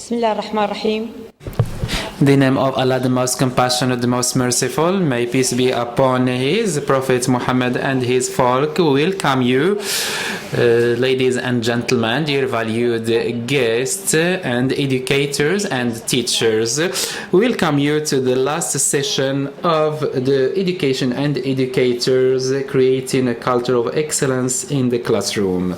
بسم الله الرحمن الرحيم. In the name of Allah, the most compassionate, the most merciful, may peace be upon His Prophet Muhammad and His folk. Welcome you, ladies and gentlemen, dear valued guests and educators and teachers. Welcome you to the last session of the Education and Educators, creating a culture of excellence in the classroom.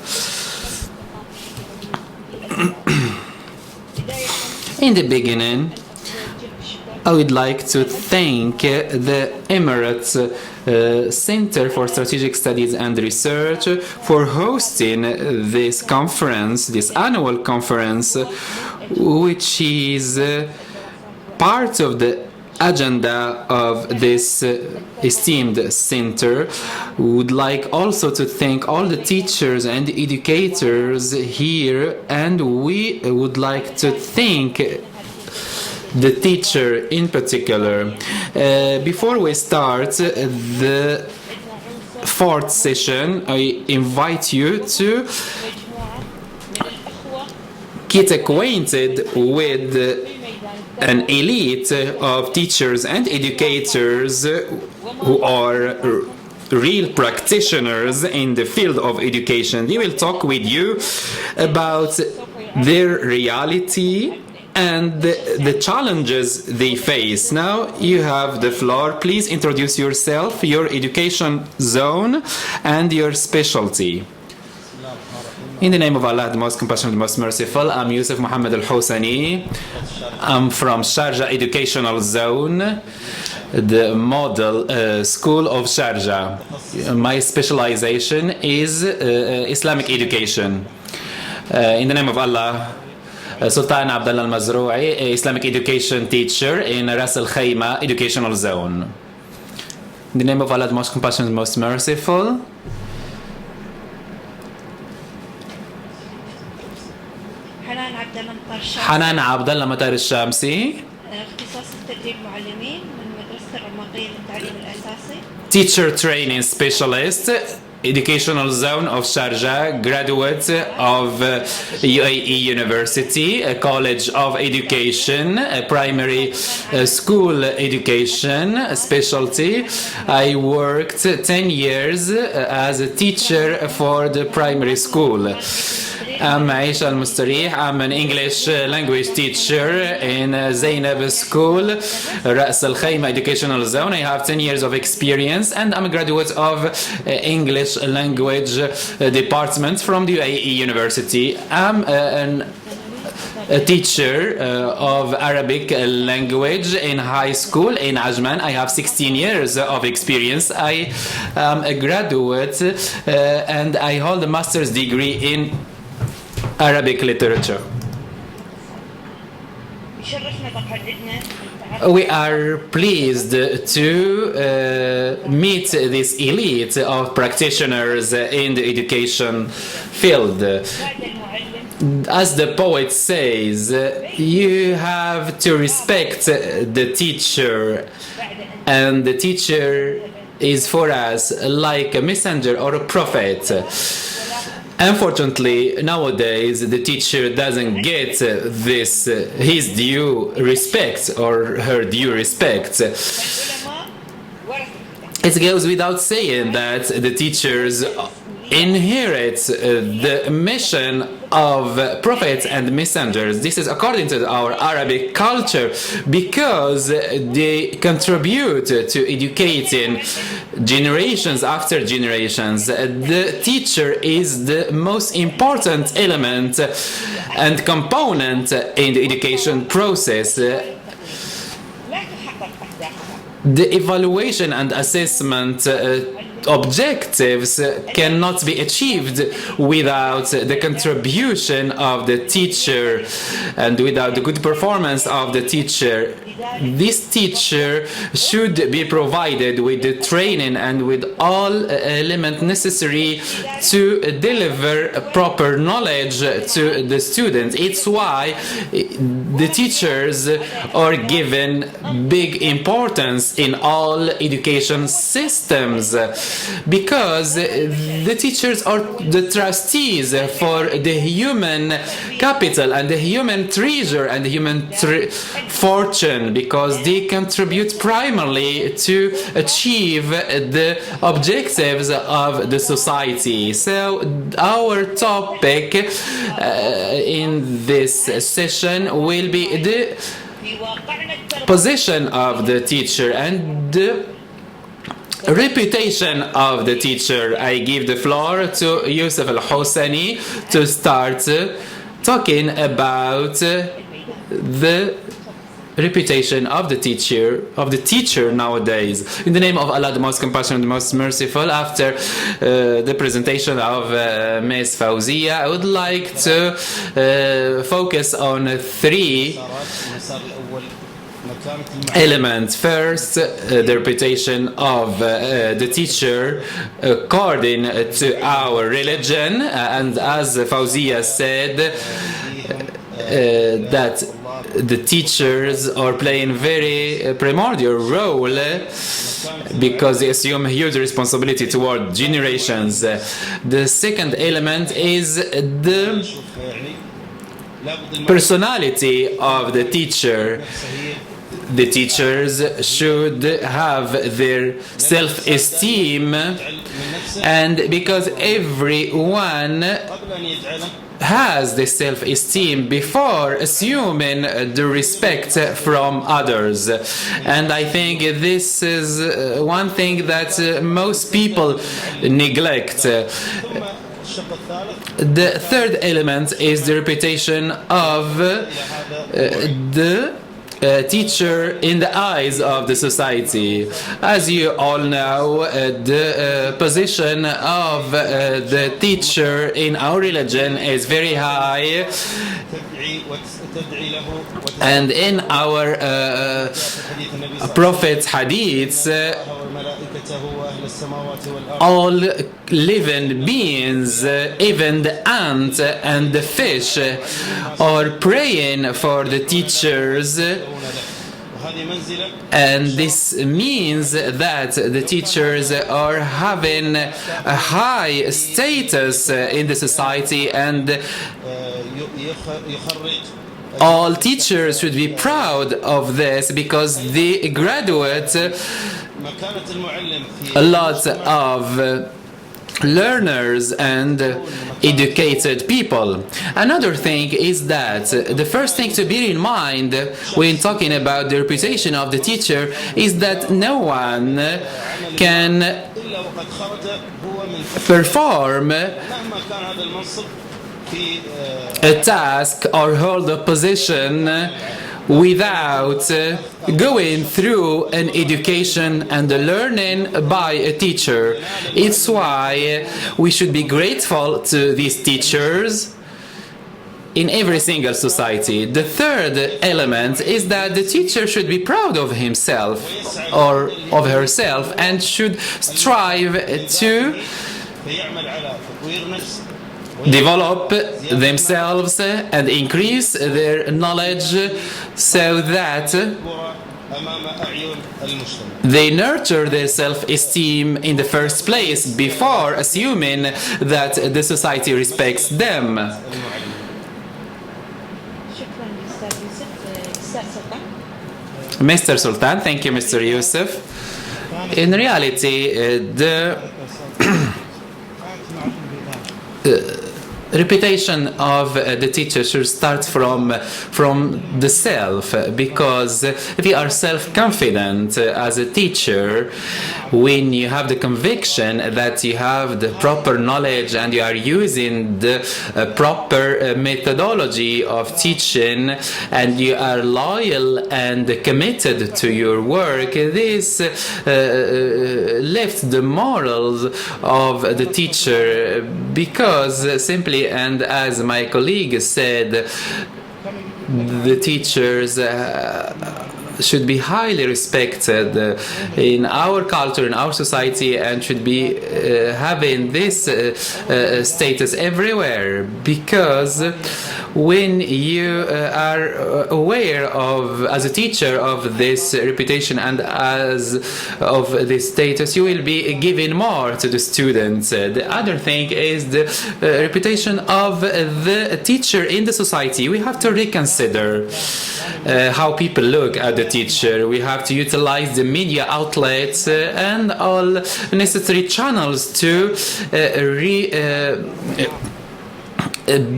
In the beginning, I would like to thank the Emirates Center for Strategic Studies and Research for hosting this conference, this annual conference, which is part of the agenda of this esteemed center. Would like also to thank all the teachers and educators here, and we would like to thank the teacher in particular. Before we start the fourth session, I invite you to get acquainted with an elite of teachers and educators who are real practitioners in the field of education. They will talk with you about their reality and the challenges they face. Now you have the floor. Please introduce yourself, your education zone, and your specialty. In the name of Allah, the most compassionate, the most merciful, I'm Yusuf Muhammad Al-Husani. I'm from Sharjah Educational Zone, the model school of Sharjah. My specialization is Islamic education. In the name of Allah, Sultan Abdullah Al-Mazrou'i, Islamic education teacher in Ras Al Khaimah Educational Zone. In the name of Allah, the most compassionate, most merciful. حنان عبد الله مطار الشامسي. اختصاص التدريب معلمين من مدرسة الرماقية للتعليم الأساسي. Teacher training specialist. Educational zone of Sharjah, graduate of UAE University, a College of Education, a primary school education specialty. I worked 10 years as a teacher for the primary school. I'm Aisha Al-Mustarih. I'm an English language teacher in Zainab School, Ras Al Khaimah Educational Zone. I have 10 years of experience, and I'm a graduate of English language department from the UAE University. I'm a teacher of Arabic language in high school in Ajman. I have 16 years of experience. I am a graduate and I hold a master's degree in Arabic literature. We are pleased to meet this elite of practitioners in the education field. As the poet says, you have to respect the teacher, and the teacher is for us like a messenger or a prophet. Unfortunately, nowadays the teacher doesn't get his due respect or her due respect. It goes without saying that the teachers inherit the mission of prophets and messengers. This is according to our Arabic culture, because they contribute to educating generations after generations. The teacher is the most important element and component in the education process. The evaluation and assessment objectives cannot be achieved without the contribution of the teacher and without the good performance of the teacher. This teacher should be provided with the training and with all elements necessary to deliver proper knowledge to the students. It's why the teachers are given big importance in all education systems. because the teachers are the trustees for the human capital and the human treasure and the human fortune, because they contribute primarily to achieve the objectives of the society. So our topic in this session will be the position of the teacher and the reputation of the teacher. I give the floor to Yusuf Al-Hosani to start talking about the reputation of the teacher nowadays. In the name of Allah, the most compassionate, the most merciful, after the presentation of Ms. Fawzia, I would like to focus on three elements. First, the reputation of the teacher according to our religion, and as Fawzia said, that the teachers are playing very primordial role because they assume huge responsibility toward generations. The second element is the personality of the teacher. The teachers should have their self-esteem, and because everyone has the self-esteem before assuming the respect from others. And I think this is one thing that most people neglect. The third element is the reputation of the teacher in the eyes of the society. As you all know, the position of the teacher in our religion is very high, and in our Prophet's hadiths, all living beings, even the ant and the fish, are praying for the teachers, and this means that the teachers are having a high status in the society, and all teachers should be proud of this because they graduate a lot of learners and educated people. Another thing is that the first thing to bear in mind when talking about the reputation of the teacher is that no one can perform a task or hold a position without going through an education and a learning by a teacher. It's why we should be grateful to these teachers in every single society. The third element is that the teacher should be proud of himself or of herself and should strive to develop themselves and increase their knowledge so that they nurture their self-esteem in the first place before assuming that the society respects them. Mr. Sultan, thank you, Mr. Yusuf. In reality, the reputation of the teacher should start from the self, because if you are self-confident as a teacher, when you have the conviction that you have the proper knowledge and you are using the proper methodology of teaching and you are loyal and committed to your work, this lifts the morals of the teacher, because simply, and as my colleague said, the teachers should be highly respected in our culture, in our society, and should be having this status everywhere, because when you are aware of, as a teacher, of this reputation and as of this status, you will be giving more to the students. The other thing is the reputation of the teacher in the society. We have to reconsider how people look at the teacher. We have to utilize the media outlets and all necessary channels to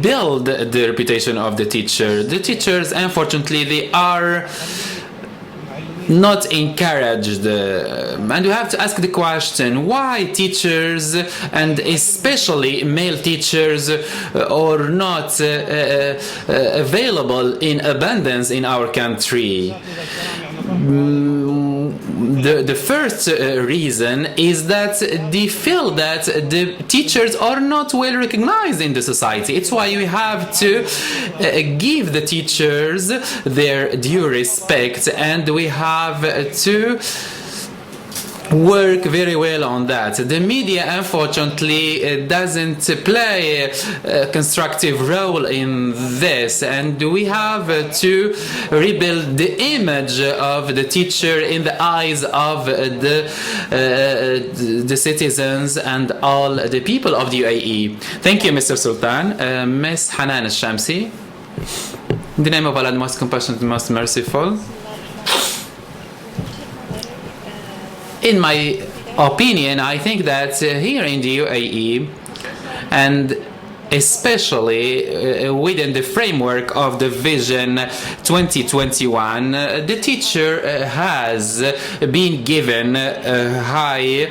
build the reputation of the teacher. The teachers, unfortunately, they are not encouraged, and you have to ask the question, why teachers, and especially male teachers, are not available in abundance in our country. The first reason is that they feel that the teachers are not well recognized in the society. It's why we have to give the teachers their due respect, and we have to work very well on that. The media, unfortunately, doesn't play a constructive role in this, and we have to rebuild the image of the teacher in the eyes of the citizens and all the people of the UAE. Thank you, Mr. Sultan. Miss Hanan Al-Shamsi. In the name of Allah, the most compassionate, the most merciful. In my opinion, I think that here in the UAE, and especially within the framework of the Vision 2021, the teacher has been given high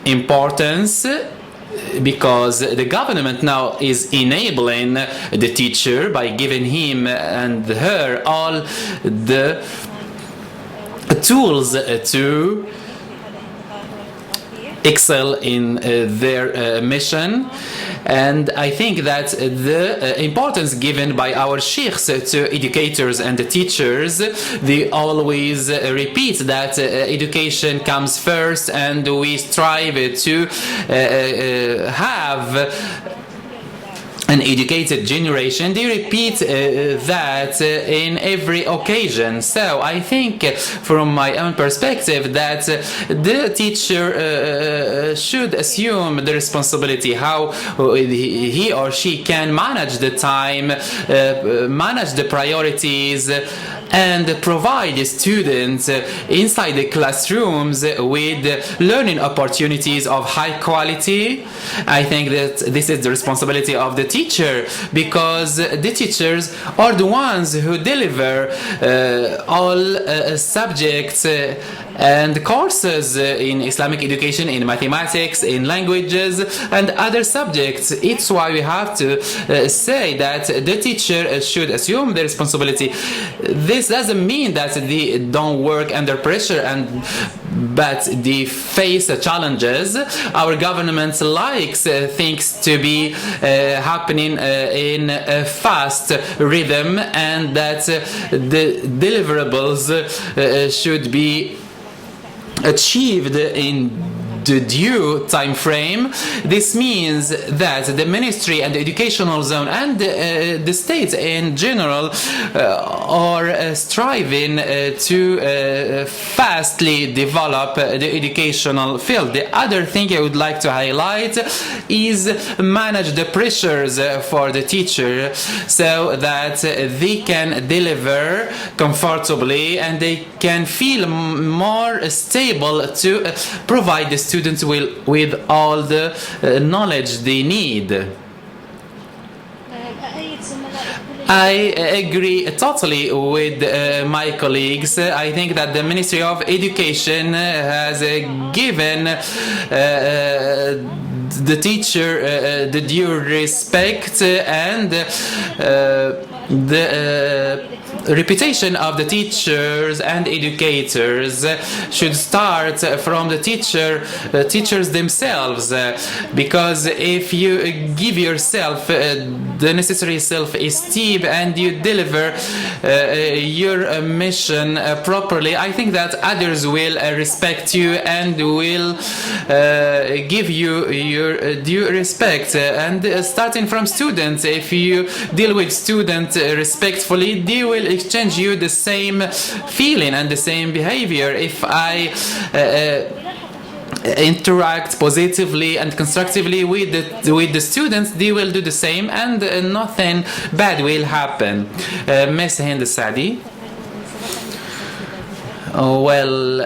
importance, because the government now is enabling the teacher by giving him and her all the tools to excel in their mission. And I think that the importance given by our sheikhs to educators and the teachers, they always repeat that education comes first, and we strive to have an educated generation. They repeat that in every occasion. So I think, from my own perspective, that the teacher should assume the responsibility how he or she can manage the time, manage the priorities, and provide the students inside the classrooms with learning opportunities of high quality. I think that this is the responsibility of the teacher, because the teachers are the ones who deliver all subjects and courses in Islamic education, in mathematics, in languages, and other subjects. It's why we have to say that the teacher should assume the responsibility. This doesn't mean that they don't work under pressure, but they face challenges. Our government likes things to be happening in a fast rhythm, and that the deliverables should be achieved in the due time frame. This means that the ministry and the educational zone and the state in general are striving to fastly develop the educational field. The other thing I would like to highlight is manage the pressures for the teacher, so that they can deliver comfortably and they can feel more stable to provide the students with all the knowledge they need. I agree totally with my colleagues. I think that the Ministry of Education has given the teacher the due respect and the reputation of the teachers and educators should start from the teachers themselves, because if you give yourself the necessary self-esteem and you deliver your mission properly, I think that others will respect you and will give you your due respect. And starting from students, if you deal with students respectfully, they will exchange you the same feeling and the same behavior. If I interact positively and constructively with the students, they will do the same, and nothing bad will happen. Miss Hind Sadi. Well,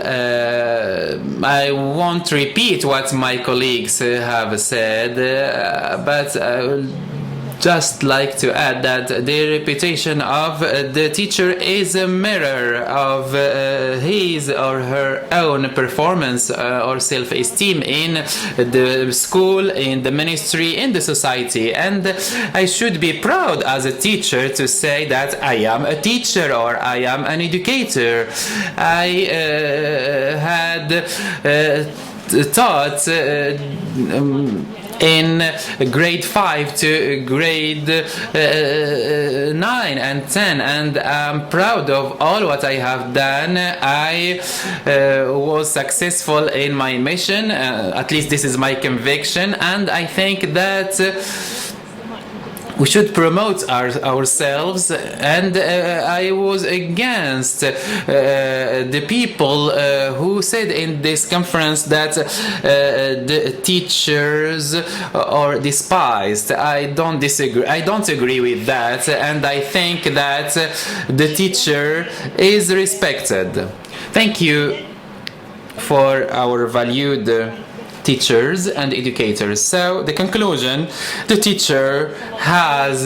I won't repeat what my colleagues have said, but I will just like to add that the reputation of the teacher is a mirror of his or her own performance or self-esteem in the school, in the ministry, in the society. And I should be proud as a teacher to say that I am a teacher or I am an educator. I had taught in grade 5 to grade 9 and 10, and I'm proud of all what I have done. I was successful in my mission, at least this is my conviction, and I think that we should promote ourselves, and I was against the people who said in this conference that the teachers are despised. I don't disagree. I don't agree with that, and I think that the teacher is respected. Thank you for our valued teachers and educators. So the conclusion, the teacher has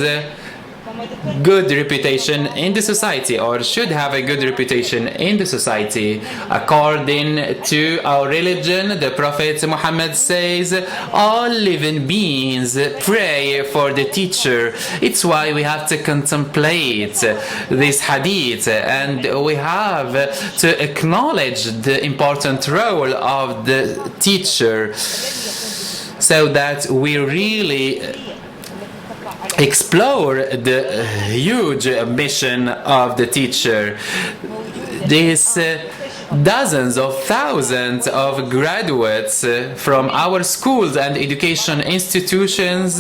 good reputation in the society, or should have a good reputation in the society. According to our religion, the Prophet Muhammad says all living beings pray for the teacher. It's why we have to contemplate this hadith, and we have to acknowledge the important role of the teacher, so that we really explore the huge mission of the teacher. These dozens of thousands of graduates from our schools and education institutions,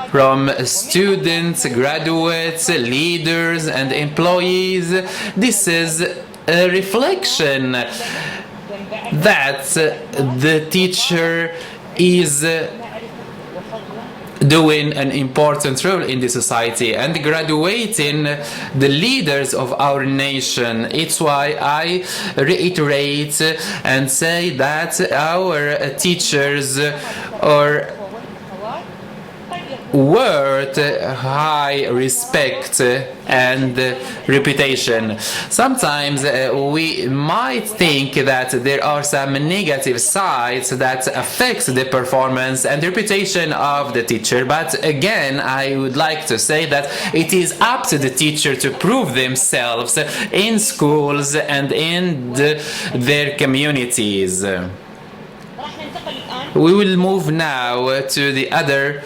from students, graduates, leaders and employees, this is a reflection that the teacher is doing an important role in the society and graduating the leaders of our nation. It's why I reiterate and say that our teachers are worth high respect and reputation. Sometimes we might think that there are some negative sides that affect the performance and reputation of the teacher, but again I would like to say that it is up to the teacher to prove themselves in schools and in their communities. We will move now to the other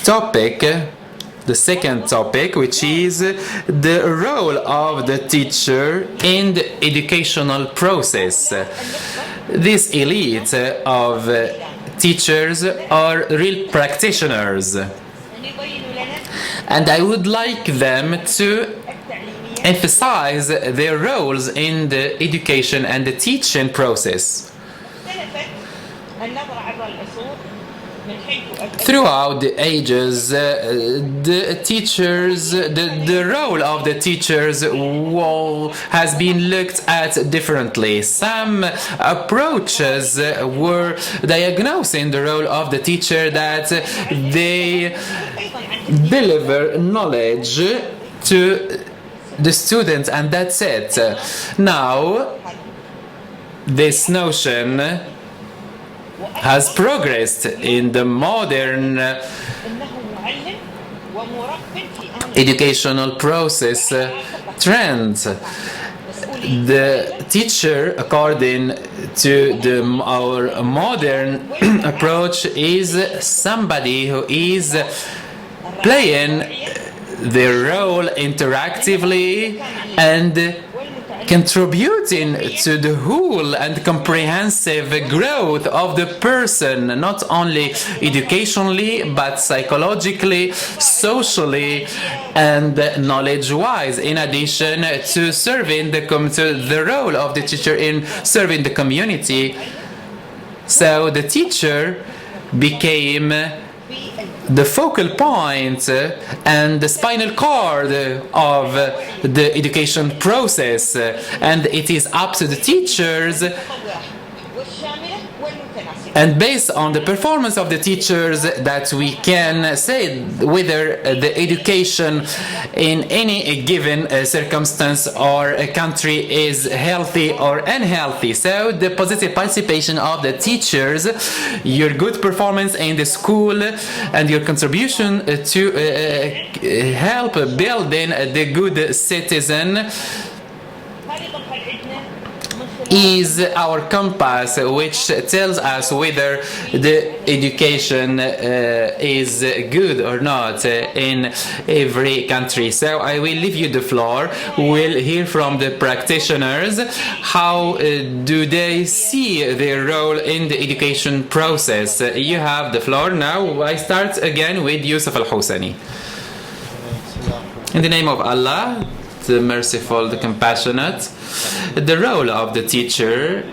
topic, the second topic, which is the role of the teacher in the educational process. This elite of teachers are real practitioners, and I would like them to emphasize their roles in the education and the teaching process. Throughout the ages, the role of the teachers has been looked at differently. Some approaches were diagnosing the role of the teacher that they deliver knowledge to the students and that's it. Now, this notion has progressed in the modern educational process trend. The teacher, according to our modern approach, is somebody who is playing their role interactively and contributing to the whole and comprehensive growth of the person, not only educationally but psychologically, socially, and knowledge-wise, in addition to serving to the role of the teacher in serving the community. So the teacher became the focal point and the spinal cord of the education process, and it is up to the teachers, and based on the performance of the teachers, that we can say whether the education in any given circumstance or a country is healthy or unhealthy. So the positive participation of the teachers, your good performance in the school, and your contribution to help building the good citizen is our compass, which tells us whether the education is good or not in every country. So I will leave you the floor. We'll hear from the practitioners. How do they see their role in the education process? You have the floor now. I start again with Yusuf Al-Husani. In the name of Allah, the merciful, the compassionate, the role of the teacher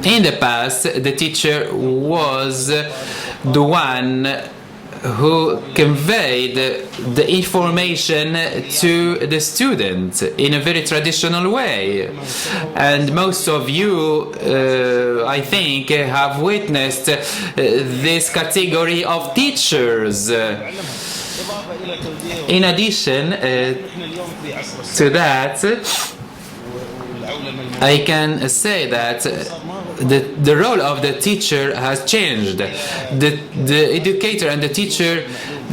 in the past, the teacher was the one who conveyed the information to the student in a very traditional way. And most of you, I think, have witnessed this category of teachers. In addition to that, I can say that the role of the teacher has changed. The educator and the teacher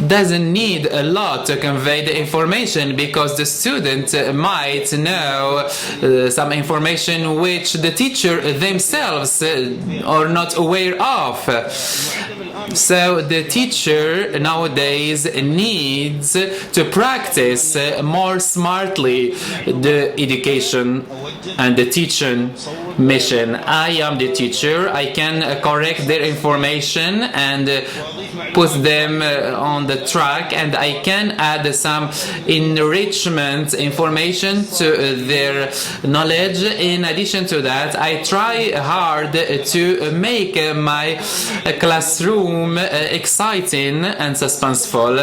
doesn't need a lot to convey the information, because the student might know some information which the teacher themselves are not aware of. So the teacher nowadays needs to practice more smartly the education and the teaching mission. I am the teacher. I can correct their information and put them on the track, and I can add some enrichment information to their knowledge. In addition to that, I try hard to make my classroom exciting and suspenseful.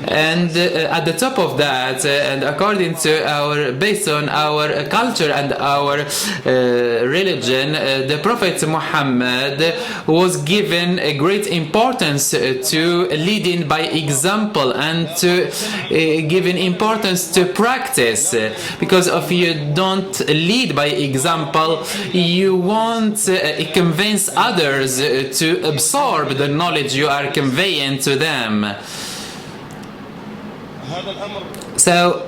And at the top of that, and according to based on our culture and our religion, the Prophet Muhammad was given a great importance to leading by example and to giving importance to practice, because if you don't lead by example, you won't convince others to absorb the knowledge you are conveying to them. So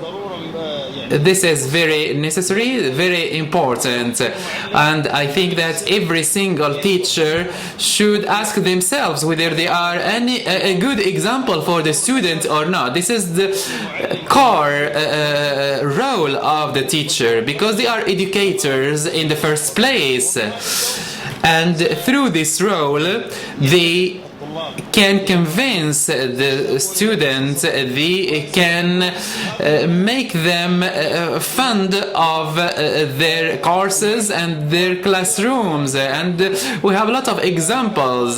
this is very necessary, very important, and I think that every single teacher should ask themselves whether they are a good example for the student or not. This is the core role of the teacher, because they are educators in the first place, and through this role they can convince the students, they can make them fond of their courses and their classrooms, and we have a lot of examples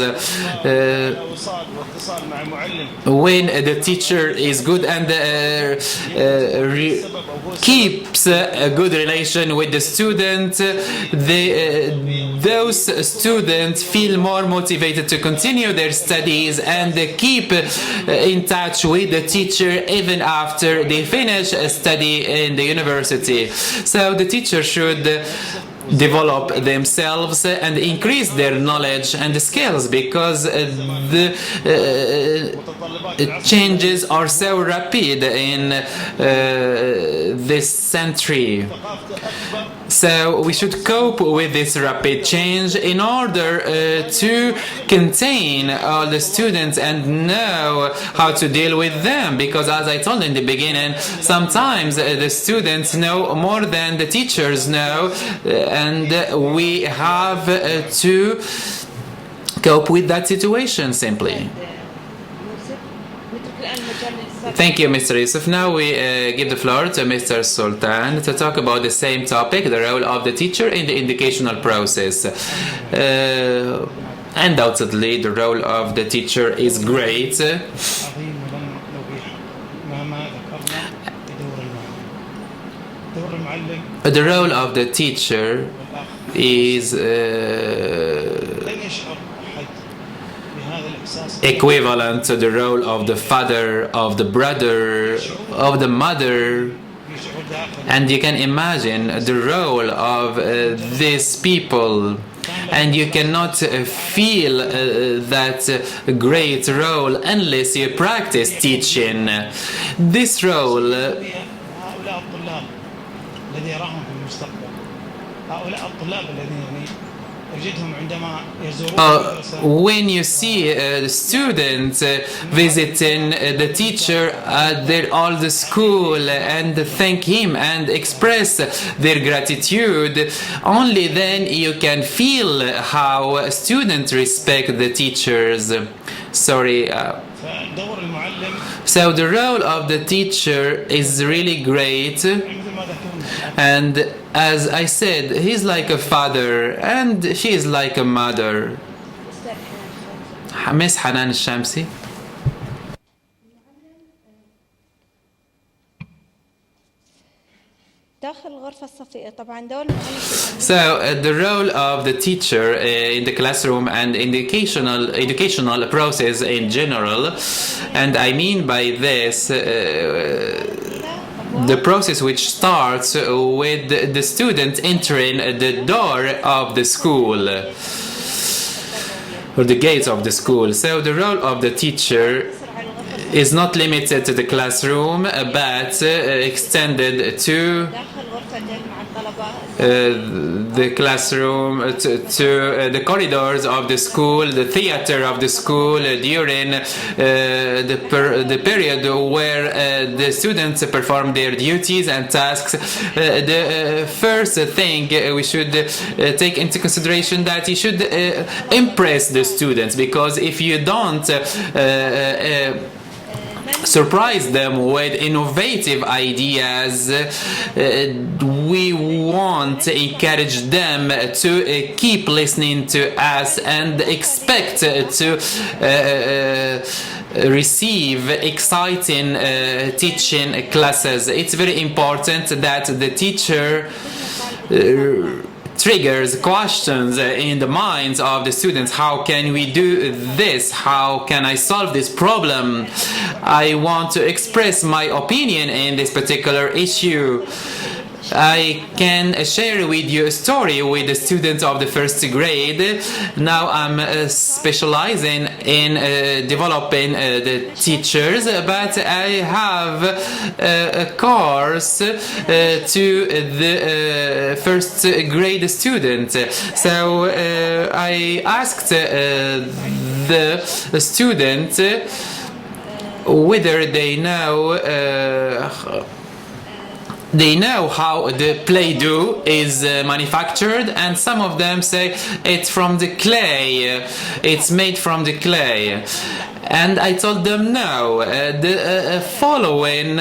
when the teacher is good and keeps a good relation with the student, those students feel more motivated to continue their studies and keep in touch with the teacher even after they finish a study in the university. So the teacher should develop themselves and increase their knowledge and skills, because the changes are so rapid in this century. So we should cope with this rapid change in order to contain all the students and know how to deal with them, because as I told in the beginning, sometimes the students know more than the teachers know, and we have to cope with that situation simply. Thank you, Mr. Yusuf. Now we give the floor to Mr. Sultan to talk about the same topic, the role of the teacher in the educational process. Undoubtedly, the role of the teacher is great. The role of the teacher is equivalent to the role of the father, of the brother, of the mother. And you can imagine the role of these people, and you cannot feel that great role unless you practice teaching. This role when you see the students visiting the teacher at their old school and thank him and express their gratitude, only then you can feel how students respect the teachers. So the role of the teacher is really great, and as I said, he's like a father and she is like a mother. Miss Hanan Shamsi. So the role of the teacher in the classroom and educational process in general, and I mean by this the process which starts with the student entering the door of the school or the gates of the school. So the role of the teacher is not limited to the classroom, but extended to the classroom, to the corridors of the school, the theater of the school, during the period where the students perform their duties and tasks. The first thing we should take into consideration that you should impress the students, because if you don't surprise them with innovative ideas, we want to encourage them to keep listening to us and expect to receive exciting teaching classes. It's very important that the teacher triggers questions in the minds of the students. How can we do this? How can I solve this problem? I want to express my opinion in this particular issue. I can share with you a story with the students of the first grade. Now I'm specializing in developing the teachers, but I have a course to the first grade student. So I asked the student whether they know how the Play-Doh is manufactured, and some of them say it's from the clay, it's made from the clay. And I told them no, the following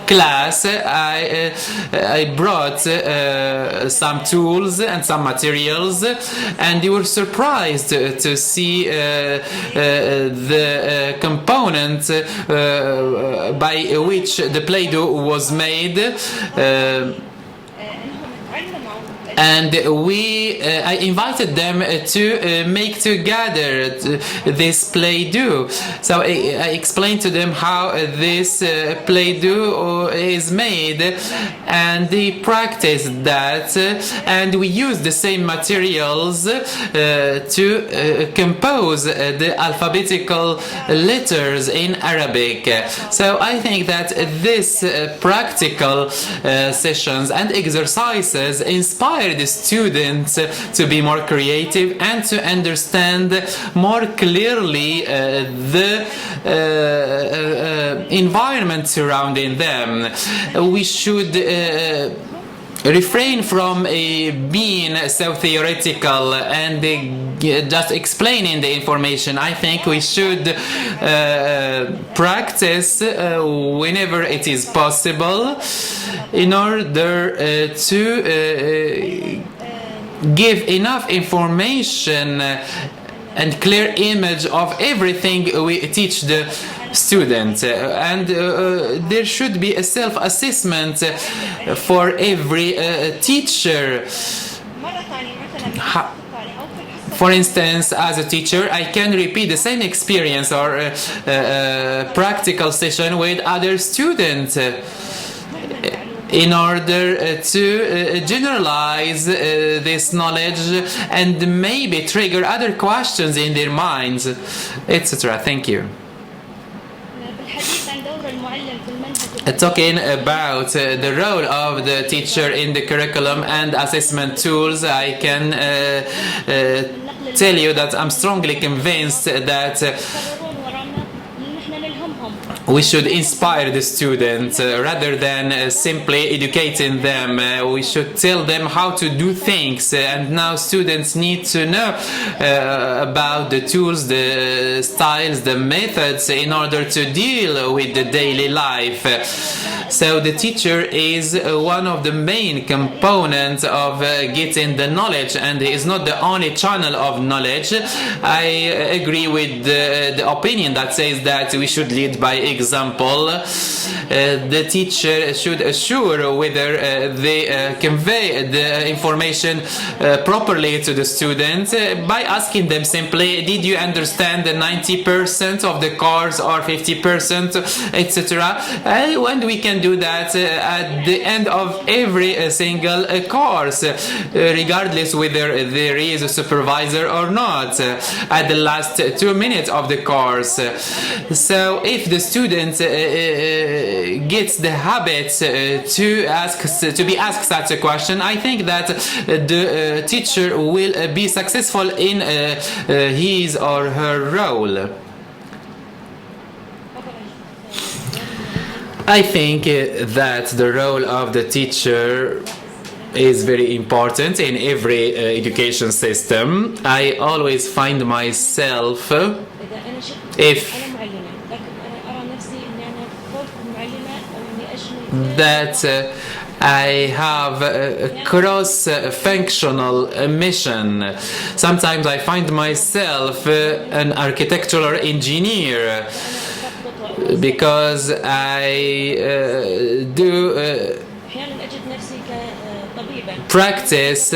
class I brought some tools and some materials, and you were surprised to see the component by which the Play-Doh was made. and I invited them to make together this play-doh. So I explained to them how this play-doh is made, and they practiced that, and we used the same materials to compose the alphabetical letters in Arabic. So I think that this practical sessions and exercises inspire the students to be more creative and to understand more clearly the environment surrounding them. We should refrain from being so theoretical and just explaining the information. I think we should practice whenever it is possible in order to give enough information and clear image of everything we teach the student, and there should be a self-assessment for every teacher. For instance, as a teacher, I can repeat the same experience or practical session with other students in order to generalize this knowledge and maybe trigger other questions in their minds, etc. Thank you. Talking about the role of the teacher in the curriculum and assessment tools, I can tell you that I'm strongly convinced that we should inspire the students rather than simply educating them. We should tell them how to do things, and now students need to know about the tools, the styles, the methods in order to deal with the daily life. So the teacher is one of the main components of getting the knowledge, and is not the only channel of knowledge. I agree with the opinion that says that we should lead by example. The teacher should assure whether they convey the information properly to the student by asking them simply, did you understand the 90% of the course or 50%, etc. And we can do that at the end of every single course, regardless whether there is a supervisor or not, at the last 2 minutes of the course. So if the student gets the habit to be asked such a question, I think that the teacher will be successful in his or her role. I think that the role of the teacher is very important in every education system. I always find myself, that I have a cross-functional mission. Sometimes I find myself an architectural engineer because I do practice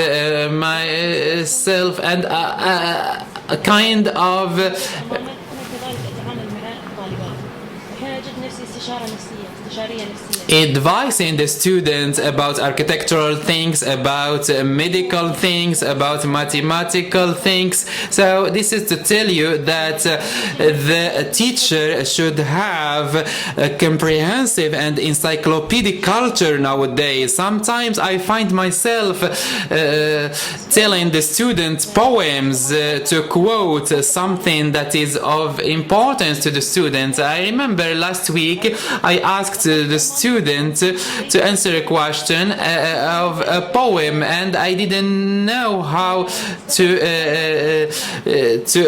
myself and a kind of advising the students about architectural things, about medical things, about mathematical things. So this is to tell you that the teacher should have a comprehensive and encyclopedic culture nowadays. Sometimes I find myself telling the students poems to quote something that is of importance to the students. I remember last week I asked the student to answer a question of a poem, and I didn't know how to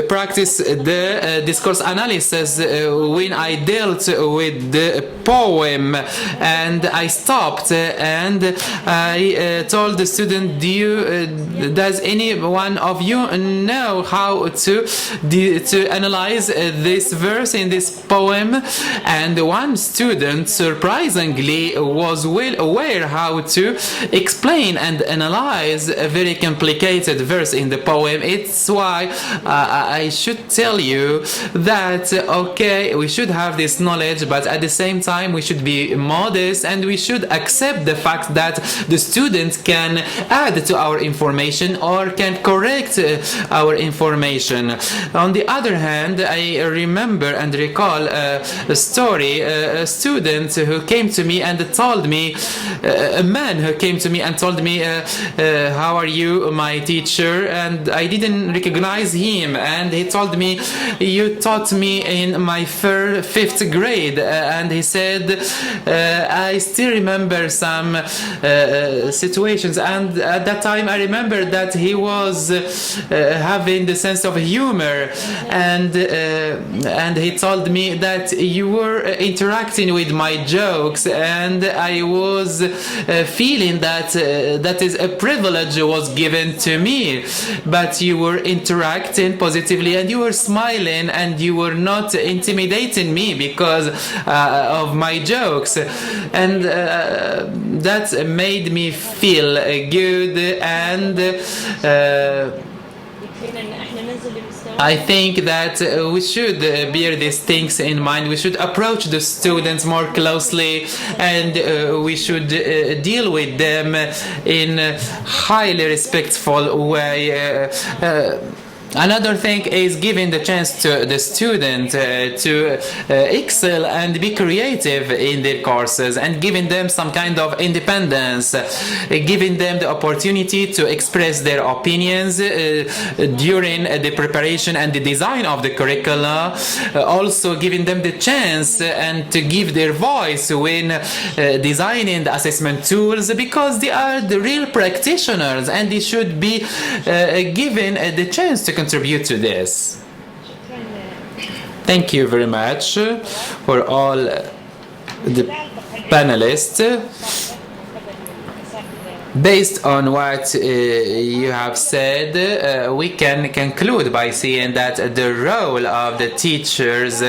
practice the discourse analysis when I dealt with the poem, and I stopped and I told the student, does any one of you know how to analyze this verse in this poem? and one student surprisingly was well aware how to explain and analyze a very complicated verse in the poem. It's why I should tell you that okay, we should have this knowledge, but at the same time we should be modest and we should accept the fact that the student can add to our information or can correct our information. On the other hand, I remember and recall a story, a student who came to me and told me, a man who came to me and told me, how are you, my teacher? And I didn't recognize him, and he told me, you taught me in my fifth grade. And he said, I still remember some situations, and at that time I remember that he was having the sense of humor, and he told me that you were interacting with my jokes, and I was feeling that that is a privilege was given to me, but you were interacting positively and you were smiling and you were not intimidating me because of my jokes, and that made me feel good, and I think that we should bear these things in mind. We should approach the students more closely, and we should deal with them in a highly respectful way. Another thing is giving the chance to the student to excel and be creative in their courses, and giving them some kind of independence, giving them the opportunity to express their opinions during the preparation and the design of the curricula, also giving them the chance and to give their voice when designing the assessment tools, because they are the real practitioners and they should be given the chance to contribute to this. Thank you very much for all the panelists. Based on what you have said, we can conclude by saying that the role of the teachers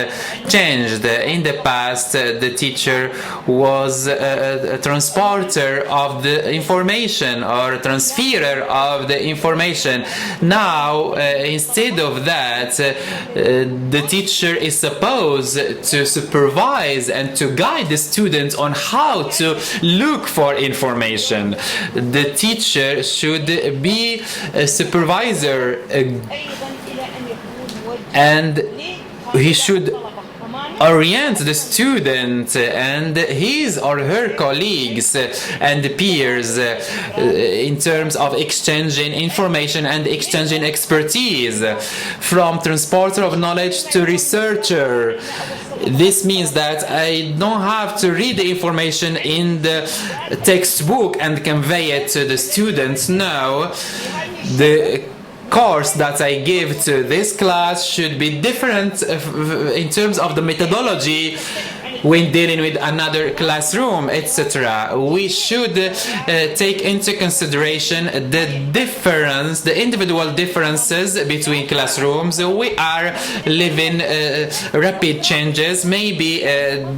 changed. In the past, the teacher was a transporter of the information or transferer of the information. Now, instead of that, the teacher is supposed to supervise and to guide the students on how to look for information. The teacher should be a supervisor, and he should orient the student and his or her colleagues and peers in terms of exchanging information and exchanging expertise, from transporter of knowledge to researcher. This means that I don't have to read the information in the textbook and convey it to the students. No, the course that I give to this class should be different in terms of the methodology when dealing with another classroom, etc. We should take into consideration the difference, the individual differences between classrooms. We are living rapid changes. Maybe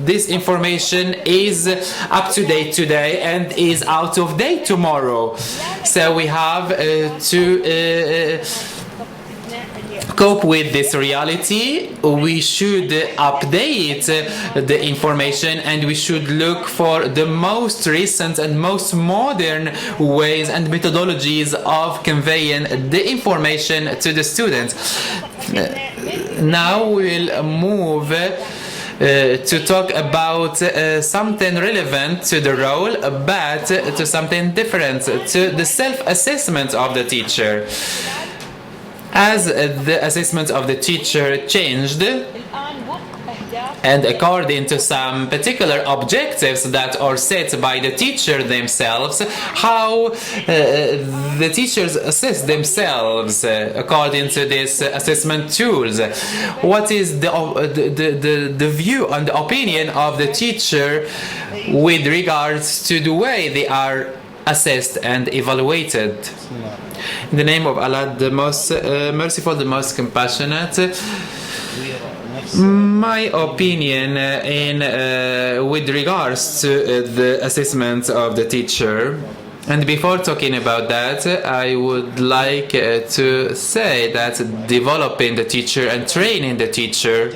this information is up to date today and is out of date tomorrow. So we have to cope with this reality. We should update the information, and we should look for the most recent and most modern ways and methodologies of conveying the information to the students. Now we'll move to talk about something relevant to the role, but to something different, to the self-assessment of the teacher. As the assessment of the teacher changed, and according to some particular objectives that are set by the teacher themselves, how the teachers assess themselves according to these assessment tools. What is the view and the opinion of the teacher with regards to the way they are assessed and evaluated? In the name of Allah, the most merciful, the most compassionate, My opinion with regards to the assessment of the teacher, and before talking about that, I would like to say that developing the teacher and training the teacher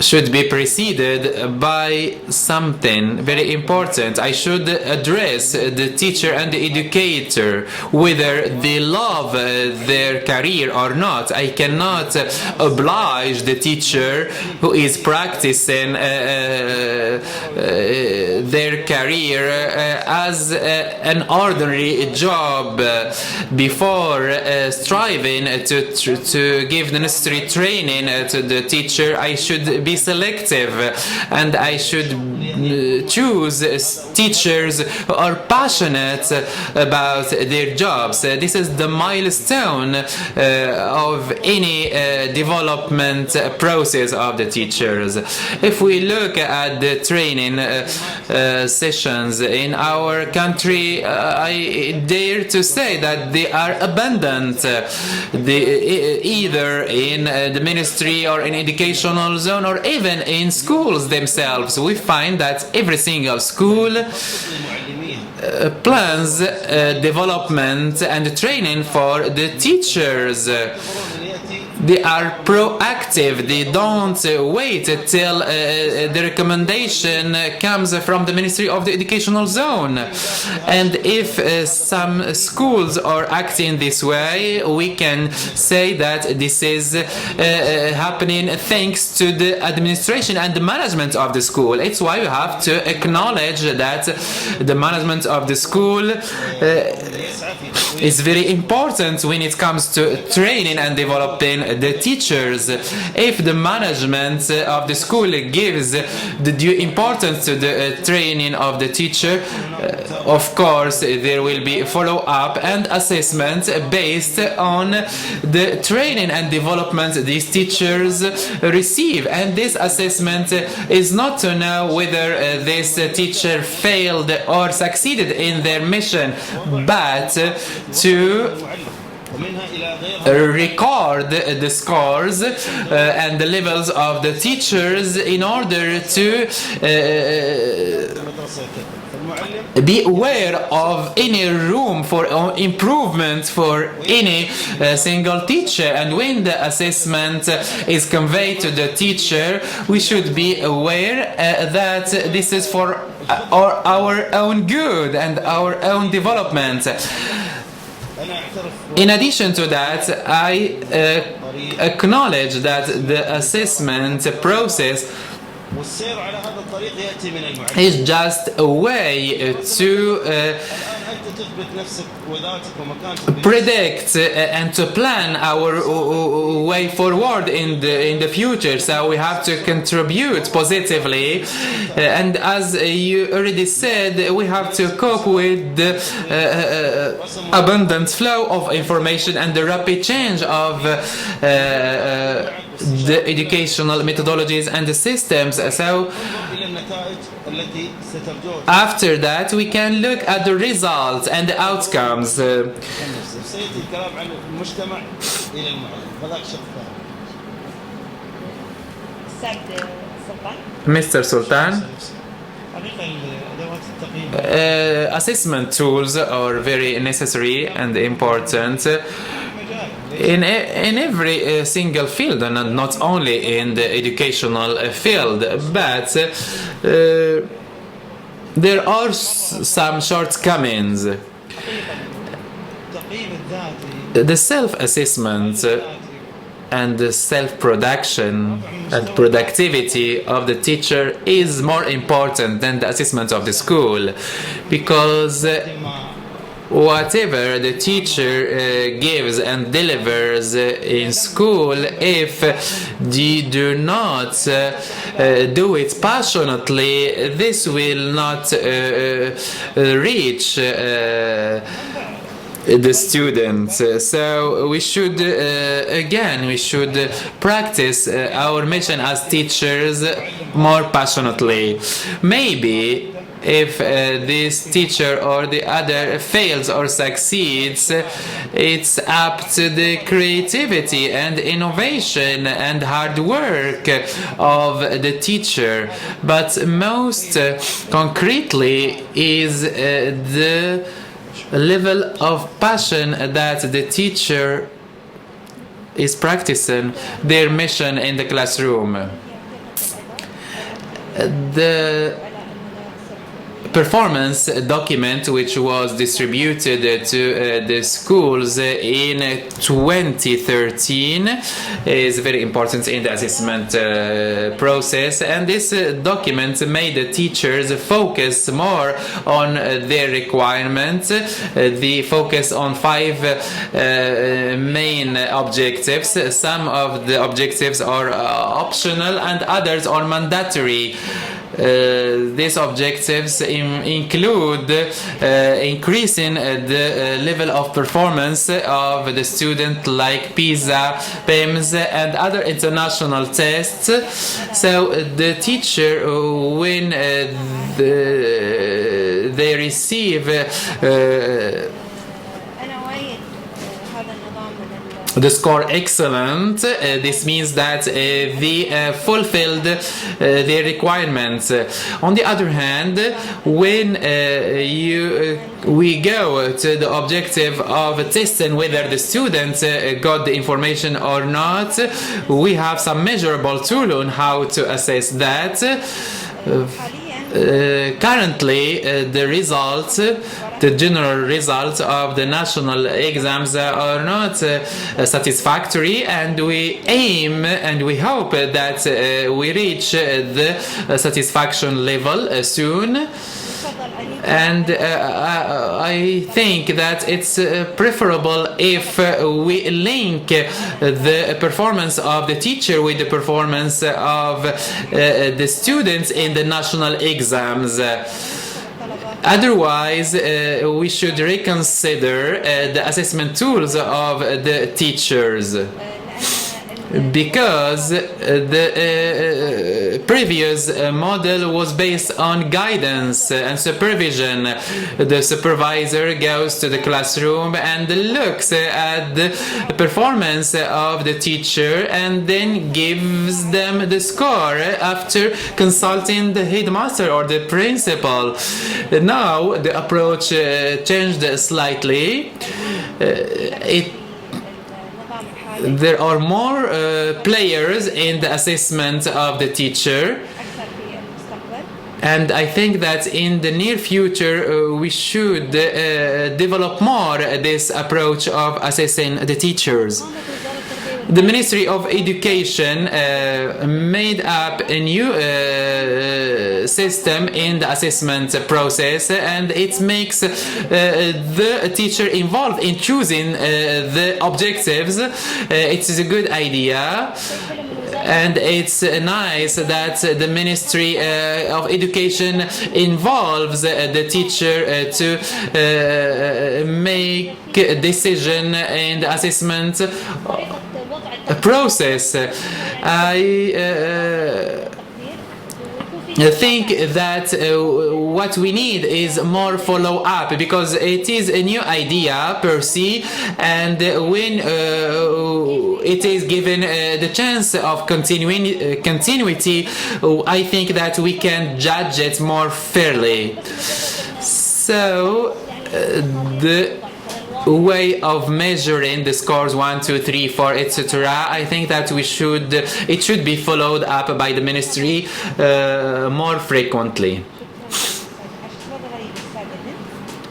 should be preceded by something very important. I should address the teacher and the educator, whether they love their career or not. I cannot oblige the teacher who is practicing their career as an ordinary job before striving to give the necessary training to the teacher. I should be selective, and I should choose teachers who are passionate about their jobs. This is the milestone of any development process of the teachers. If we look at the training sessions in our country, I dare to say that they are abundant, either in the ministry or in educational zone or even in schools themselves. We find that every single school plans development and training for the teachers. They are proactive. They don't wait till the recommendation comes from the Ministry of the Educational Zone. And if some schools are acting this way, we can say that this is happening thanks to the administration and the management of the school. It's why we have to acknowledge that the management of the school is very important when it comes to training and developing the teachers. If the management of the school gives the due importance to the training of the teacher, of course there will be follow-up and assessment based on the training and development these teachers receive. And this assessment is not to know whether this teacher failed or succeeded in their mission, but to record the scores and the levels of the teachers in order to be aware of any room for improvement for any single teacher. And when the assessment is conveyed to the teacher, we should be aware that this is for our own good and our own development. In addition to that, I acknowledge that the assessment process is just a way to predict and to plan our way forward in the future. So we have to contribute positively, and as you already said, we have to cope with the abundant flow of information and the rapid change of the educational methodologies and the systems. So after that we can look at the results and the outcomes. Mr. Sultan, assessment tools are very necessary and important in every single field, and not only in the educational field, but there are some shortcomings. The self-assessment and the self-production and productivity of the teacher is more important than the assessment of the school, because whatever the teacher gives and delivers in school, if they do not do it passionately, this will not reach the students. So we should practice our mission as teachers more passionately. Maybe if this teacher or the other fails or succeeds. It's up to the creativity and innovation and hard work of the teacher. But most concretely is the level of passion that the teacher is practicing their mission in the classroom. The performance document, which was distributed to the schools in 2013, is very important in the assessment process, and this document made the teachers focus more on their requirements. The focus on 5 main objectives. Some of the objectives are optional and others are mandatory. These objectives include increasing the level of performance of the student, like PISA, PIMS, and other international tests. So the teacher, when they receive the score excellent, this means that they fulfilled their requirements. On the other hand, when we go to the objective of testing whether the students got the information or not, we have some measurable tool on how to assess that. Currently, the results, the general results of the national exams are not satisfactory, and we aim and we hope that we reach the satisfaction level soon. And I think that it's preferable if we link the performance of the teacher with the performance of the students in the national exams. Otherwise, we should reconsider the assessment tools of the teachers, because the previous model was based on guidance and supervision. The supervisor goes to the classroom and looks at the performance of the teacher and then gives them the score after consulting the headmaster or the principal. Now the approach changed slightly. There are more players in the assessment of the teacher, and I think that in the near future we should develop more this approach of assessing the teachers. The Ministry of Education made up a new system in the assessment process, and it makes the teacher involved in choosing the objectives. It is a good idea, and it's nice that the Ministry of Education involves the teacher to make a decision in the assessment process. I think that what we need is more follow-up, because it is a new idea per se, and when it is given the chance of continuity, I think that we can judge it more fairly. So the way of measuring the scores 1, 2, 3, 4, etc. I think that it should be followed up by the ministry more frequently.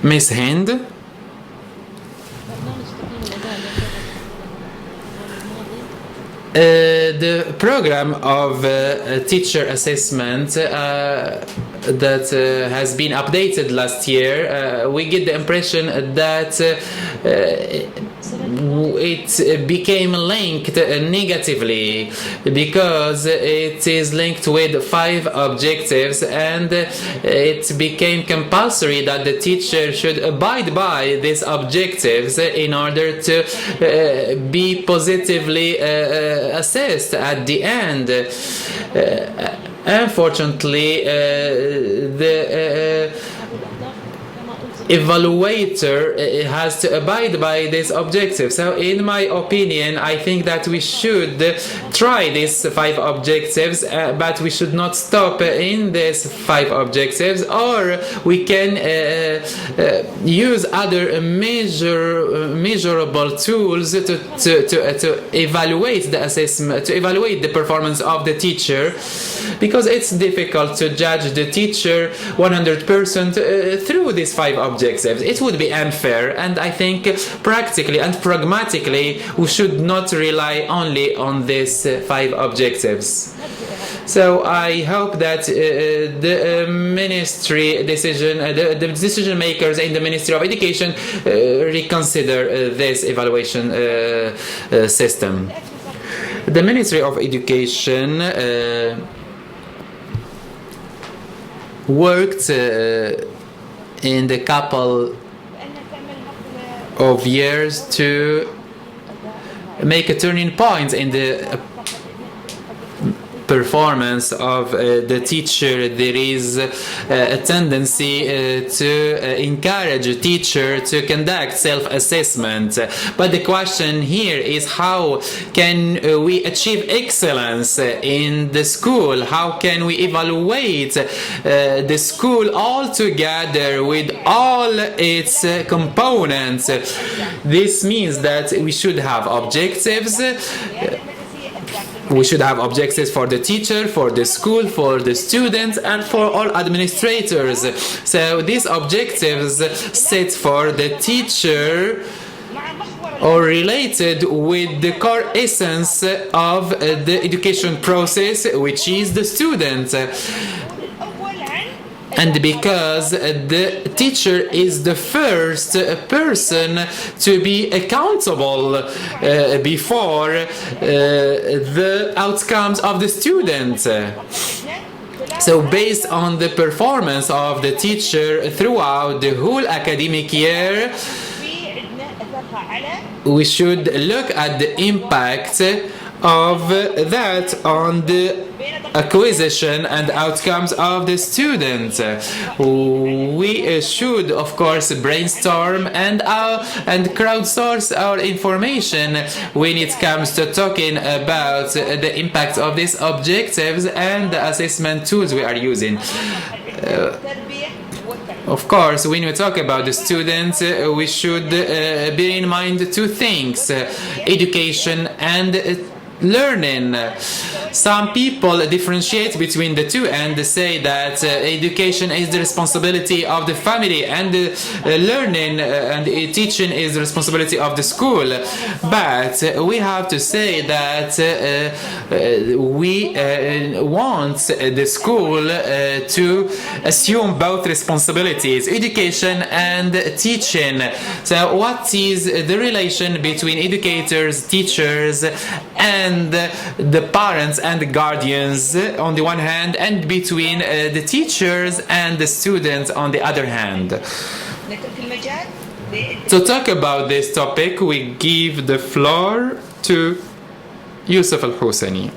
Ms. Hind? The program of teacher assessment that has been updated last year, we get the impression that it became linked negatively, because it is linked with 5 objectives, and it became compulsory that the teacher should abide by these objectives in order to be positively assessed at the end. unfortunately, the evaluator has to abide by this objective. So in my opinion, I think that we should try these 5 objectives, but we should not stop in these 5 objectives, or we can use other measurable tools to evaluate the assessment, to evaluate the performance of the teacher, because it's difficult to judge the teacher 100% through these 5 objectives. It would be unfair, and I think practically and pragmatically we should not rely only on these 5 objectives. So I hope that the ministry decision, the decision makers in the Ministry of Education reconsider this evaluation system. The Ministry of Education worked in the couple of years to make a turning point in the performance of the teacher. There is a tendency to encourage a teacher to conduct self-assessment. But the question here is, how can we achieve excellence in the school? How can we evaluate the school all together with all its components? This means that we should have objectives. We should have objectives for the teacher, for the school, for the students, and for all administrators. So these objectives set for the teacher are related with the core essence of the education process, which is the student. And because the teacher is the first person to be accountable before the outcomes of the student. So based on the performance of the teacher throughout the whole academic year, we should look at the impact of that on the acquisition and outcomes of the student. We should, of course, brainstorm and crowdsource our information when it comes to talking about the impact of these objectives and the assessment tools we are using. Of course, when we talk about the students, we should bear in mind 2 things: education and learning. Some people differentiate between the 2 and say that education is the responsibility of the family and learning and teaching is the responsibility of the school. But we have to say that we want the school to assume both responsibilities, education and teaching. So what is the relation between educators, teachers, and the parents and the guardians on the one hand, and between the teachers and the students on the other hand? To talk about this topic, we give the floor to Yusuf Al-Husani.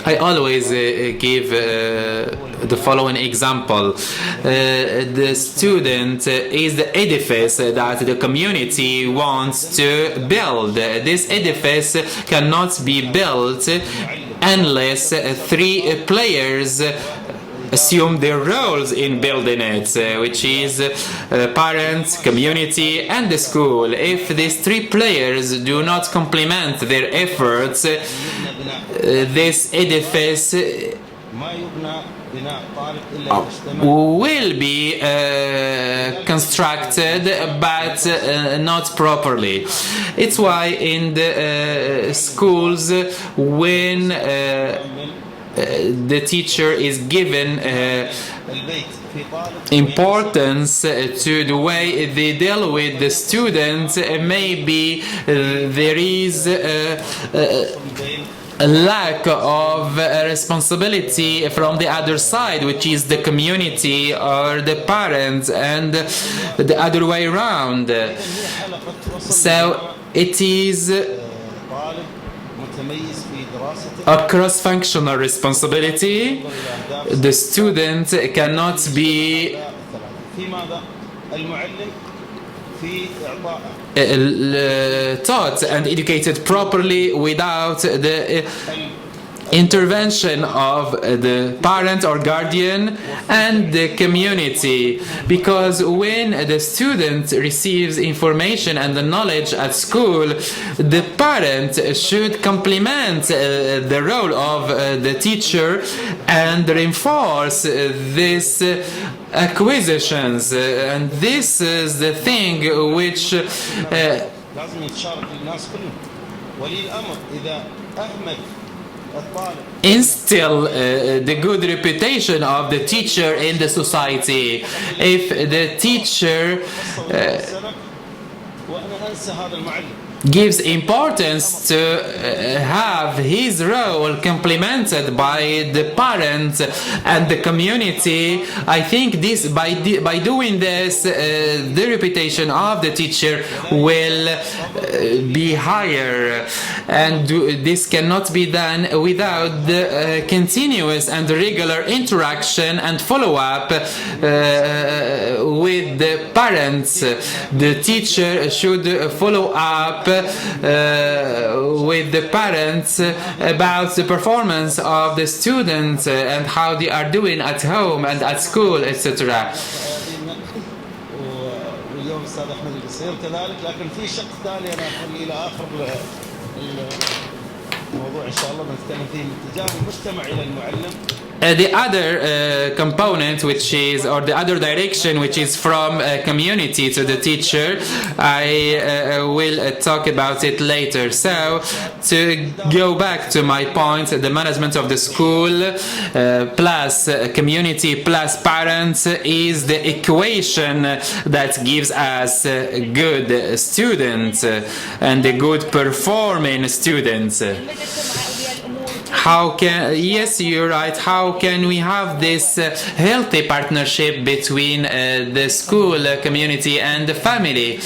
I always give the following example. The student is the edifice that the community wants to build. This edifice cannot be built unless 3 players assume their roles in building it, which is parents, community, and the school. If these 3 players do not complement their efforts, this edifice will be constructed, but not properly. It's why in the schools, when the teacher is given importance to the way they deal with the students, maybe there is a lack of responsibility from the other side, which is the community or the parents, and the other way around. So it is متميز في دراسته. A cross-functional responsibility. The student cannot be في ماذا؟ المعلم في إعطاء taught and educated properly without the intervention of the parent or guardian and the community, because when the student receives information and the knowledge at school, the parent should complement the role of the teacher and reinforce these acquisitions, and this is the thing which لازم يتشارك الناس كلهم. ولي الأمر إذا أهمل instill the good reputation of the teacher in the society. If the teacher وأنا أنسى هذا المعلم gives importance to have his role complemented by the parents and the community, I think this by doing this, the reputation of the teacher will be higher, and this cannot be done without the continuous and regular interaction and follow-up with the parents. The teacher should follow up with the parents about the performance of the students and how they are doing at home and at school, etc. واليوم الأستاذ أحمد القصير كذلك، لكن في شق ثاني أنا أخليه إلى آخر الموضوع إن شاء الله بنتكلم فيه من اتجاه المجتمع إلى المعلم. The other component, which is, or the other direction, which is from community to the teacher, I will talk about it later. So, to go back to my point, the management of the school plus community plus parents is the equation that gives us good students and a good performing students. How can, yes, you're right, how can we have this healthy partnership between the school community and the family?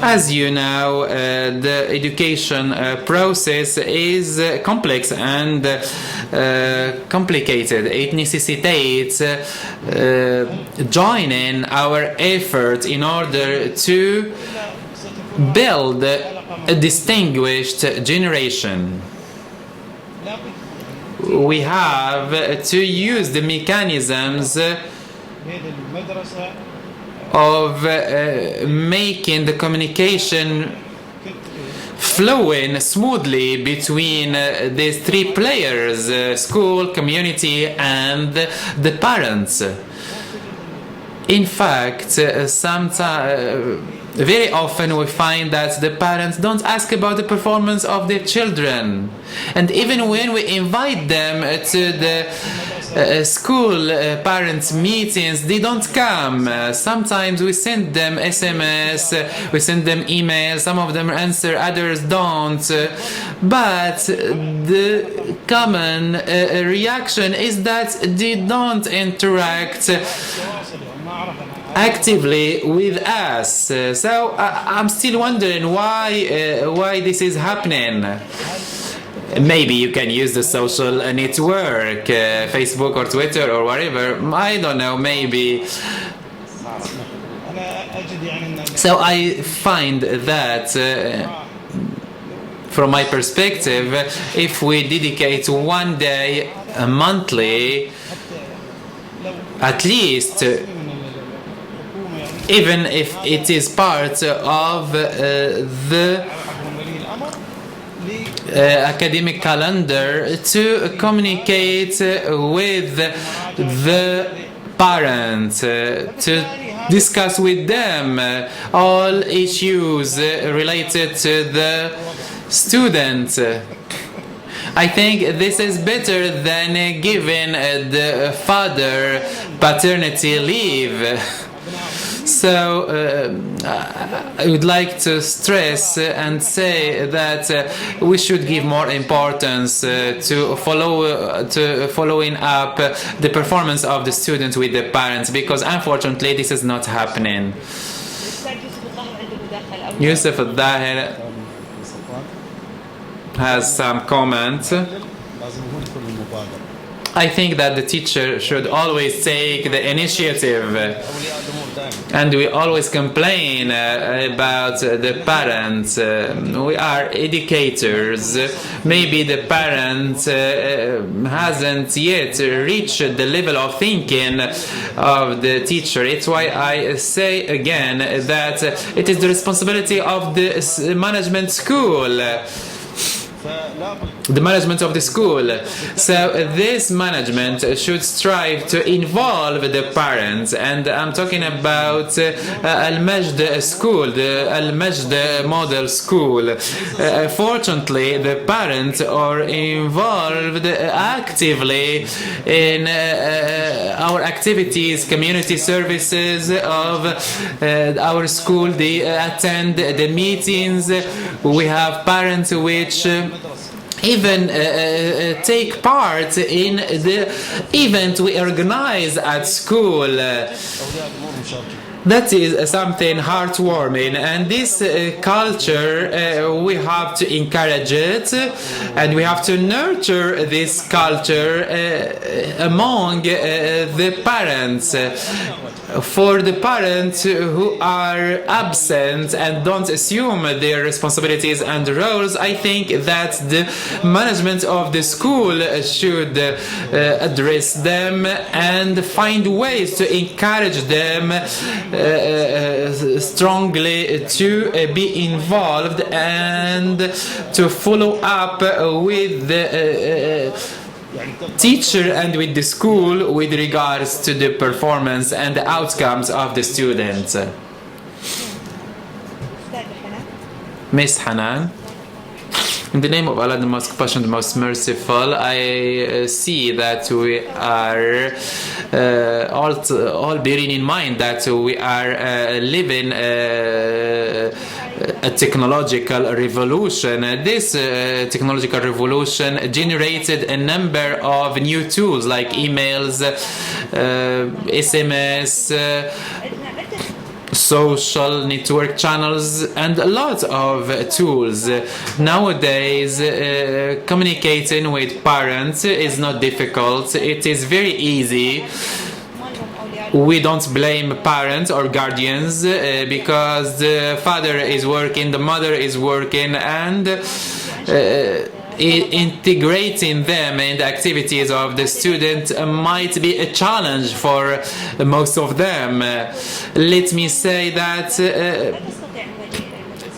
As you know, the education process is complex and complicated. It necessitates joining our effort in order to build a distinguished generation. We have to use the mechanisms of making the communication flowing smoothly between these three players, school, community, and the parents. In fact, very often we find that the parents don't ask about the performance of their children. And even when we invite them to the school parents meetings, they don't come. Sometimes we send them SMS, we send them emails, some of them answer, others don't. But the common reaction is that they don't interact actively with us. So I'm still wondering why this is happening. Maybe you can use the social network, Facebook or Twitter or whatever. I don't know, maybe. So I find that from my perspective, if we dedicate one day monthly, at least, even if it is part of the academic calendar, to communicate with the parents, to discuss with them all issues related to the student. I think this is better than giving the father paternity leave. So I would like to stress and say that we should give more importance to following up the performance of the student with the parents, because unfortunately this is not happening. Yusuf al-Dahir. has some comment. لازم هو يكون المبادر. I think that the teacher should always take the initiative. أولياء الأمور دائما. And we always complain about the parents. We are educators. Maybe the parent hasn't yet reached the level of thinking of the teacher. It's why I say again that it is the responsibility of the management school. The management of the school. So this management should strive to involve the parents, and I'm talking about Al-Majd school, the Al-Majd model school. Fortunately, the parents are involved actively in our activities, community services of our school. They attend the meetings. We have parents which even take part in the event we organize at school. That is something heartwarming, and this culture we have to encourage it, and we have to nurture this culture among the parents. For the parents who are absent and don't assume their responsibilities and roles, I think that the management of the school should address them and find ways to encourage them strongly to be involved and to follow up with the teacher and with the school with regards to the performance and the outcomes of the students. Miss Hanan. In the name of Allah, the most compassionate, the most merciful, I see that we are all bearing in mind that we are living a technological revolution. This technological revolution generated a number of new tools like emails, SMS, social network channels, and a lot of tools. Nowadays, communicating with parents is not difficult. It is very easy. We don't blame parents or guardians because the father is working, the mother is working, and integrating them in the activities of the student might be a challenge for most of them. Let me say that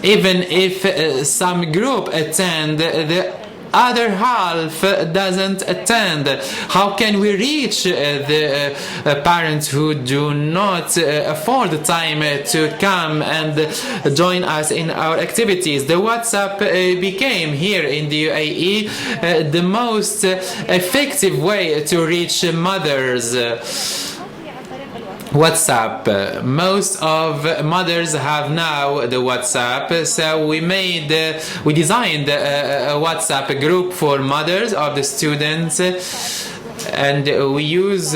even if some group attend, the other half doesn't attend. How can we reach the parents who do not afford the time to come and join us in our activities? The WhatsApp became here in the UAE the most effective way to reach mothers. WhatsApp. Most of mothers have now the WhatsApp, so we designed a WhatsApp group for mothers of the students, and we use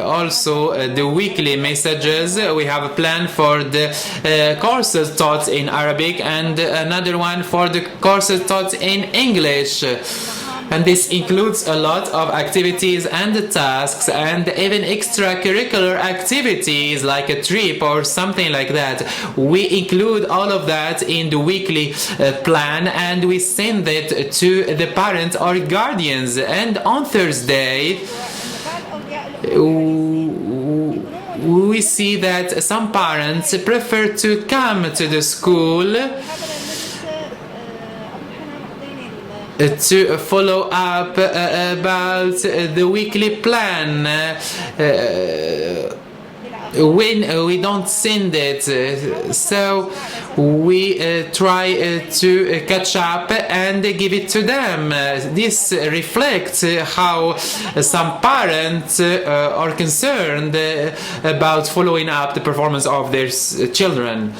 also the weekly messages. We have a plan for the courses taught in Arabic and another one for the courses taught in English. And this includes a lot of activities and tasks and even extracurricular activities like a trip or something like that. We include all of that in the weekly plan and we send it to the parents or guardians. And on Thursday, we see that some parents prefer to come to the school to follow up about the weekly plan when we don't send it, so we try to catch up and give it to them. This reflects how some parents are concerned about following up the performance of their children.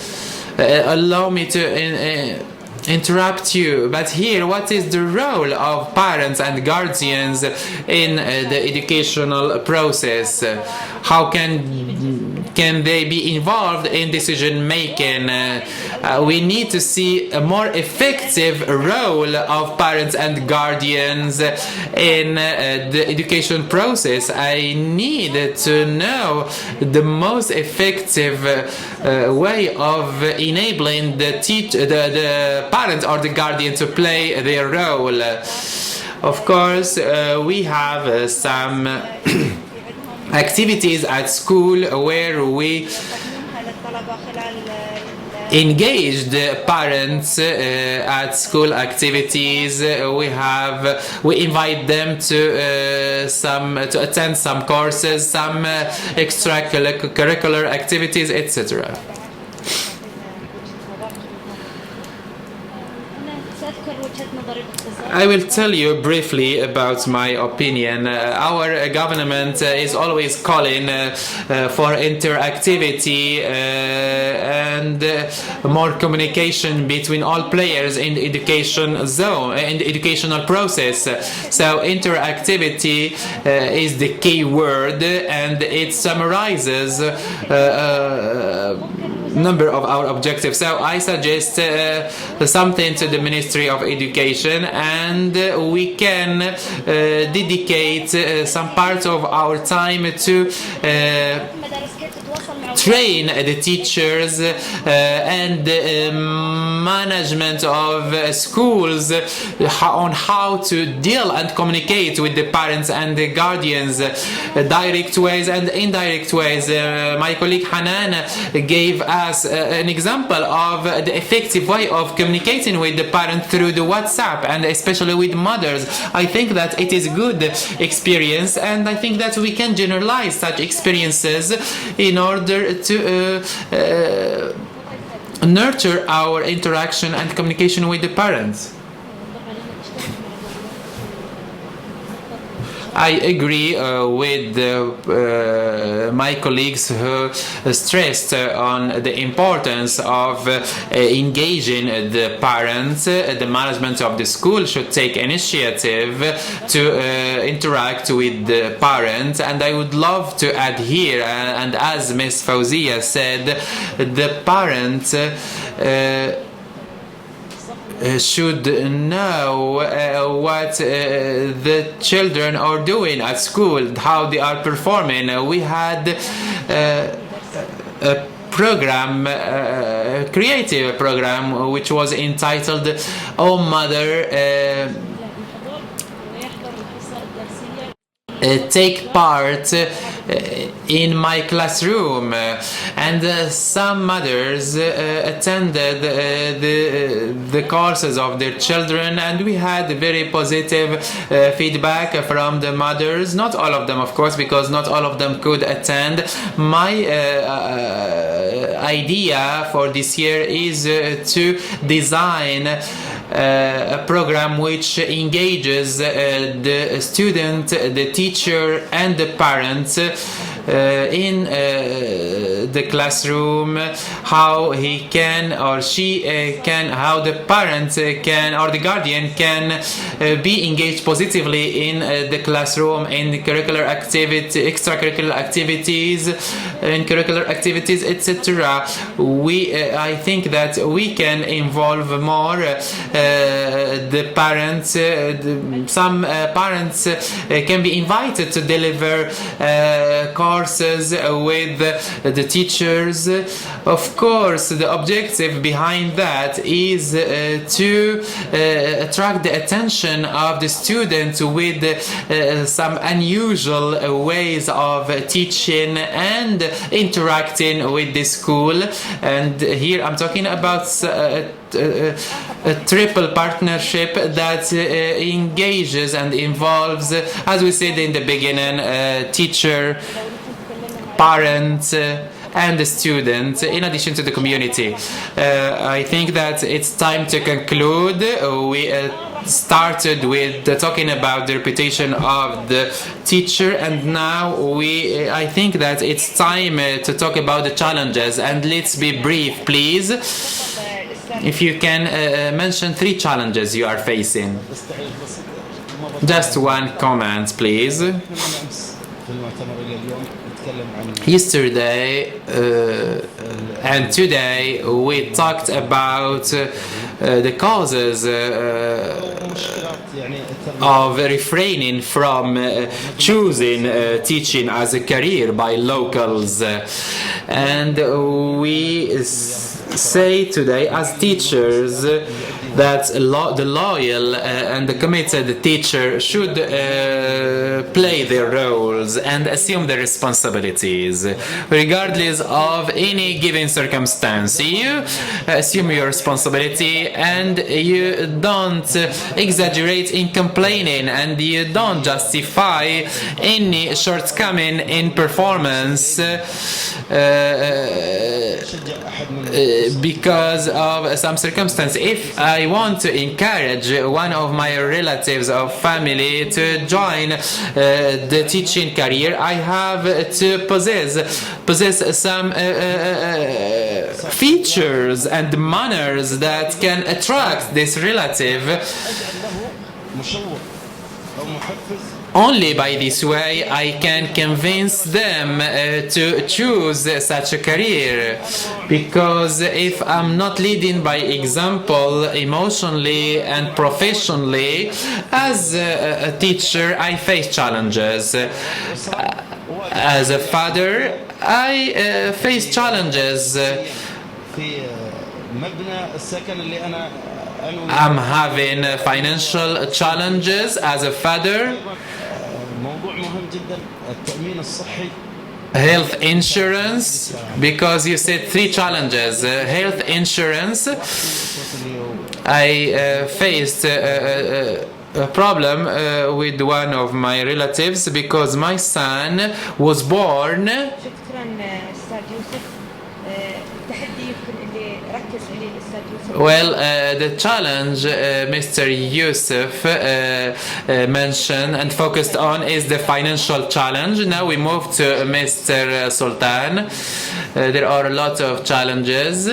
Allow me to interrupt you, but here, what is the role of parents and guardians in the educational process? How can can they be involved in decision making? We need to see a more effective role of parents and guardians in the education process. I need to know the most effective way of enabling the parent or the guardian to play their role. Of course, we have some activities at school where we engage the parents at school activities. We invite them to attend some courses, some extracurricular activities, etc. I will tell you briefly about my opinion. Our government is always calling for interactivity and more communication between all players in the education zone, in the educational process. So interactivity is the key word, and it summarizes number of our objectives. So I suggest something to the Ministry of Education, and we can dedicate some part of our time to train the teachers and management of schools on how to deal and communicate with the parents and the guardians, direct ways and indirect ways. My colleague Hanan gave us an example of the effective way of communicating with the parent through the WhatsApp, and especially with mothers. I think that it is a good experience, and I think that we can generalize such experiences in order to nurture our interaction and communication with the parents. I agree with my colleagues who stressed on the importance of engaging the parents. The management of the school should take initiative to interact with the parents, and I would love to add here, and as Ms. Fauzia said, the parents should know what the children are doing at school, how they are performing. We had a program, a creative program, which was entitled "Oh Mother, take part in my classroom," and some mothers attended the courses of their children, and we had very positive feedback from the mothers. Not all of them, of course, because not all of them could attend. My idea for this year is to design a program which engages the student, the teacher, and the parents in the classroom, how he can or she can, how the parent can or the guardian can be engaged positively in the classroom, in the curricular activity, extracurricular activities, in curricular activities, etc. I think that we can involve more the parents. Some parents can be invited to deliver courses with the teachers. Of course, the objective behind that is to attract the attention of the student with some unusual ways of teaching and interacting with the school. And here I'm talking about a triple partnership that engages and involves, as we said in the beginning, teacher, parents, and the student, in addition to the community. I think that it's time to conclude. We started with talking about the reputation of the teacher, and now I think that it's time to talk about the challenges. And let's be brief, please. If you can mention 3 challenges you are facing. Just one comment, please. نتكلم عن Yesterday and today we talked about the causes مشكلات يعني التربية. of refraining from choosing teaching as a career by locals. And we say today as teachers that the loyal and the committed teacher should play their roles and assume their responsibilities regardless of any given circumstance. You assume your responsibility and you don't exaggerate in complaining and you don't justify any shortcoming in performance because of some circumstance. If I want to encourage one of my relatives or family to join the teaching career, I have to possess some features and manners that can attract this relative. مشوق أو محفز. Only by this way I can convince them to choose such a career, because if I'm not leading by example emotionally and professionally, as a teacher I face challenges. As a father I face challenges. في مبنى السكن اللي أنا I'm having financial challenges as a father. موضوع مهم جدا التأمين الصحي. Health insurance, because you said three challenges. Health insurance, I faced a problem with one of my relatives because my son was born. Well, the challenge Mr. Yusuf mentioned and focused on is the financial challenge. Now we move to Mr. Sultan. There are a lot of challenges,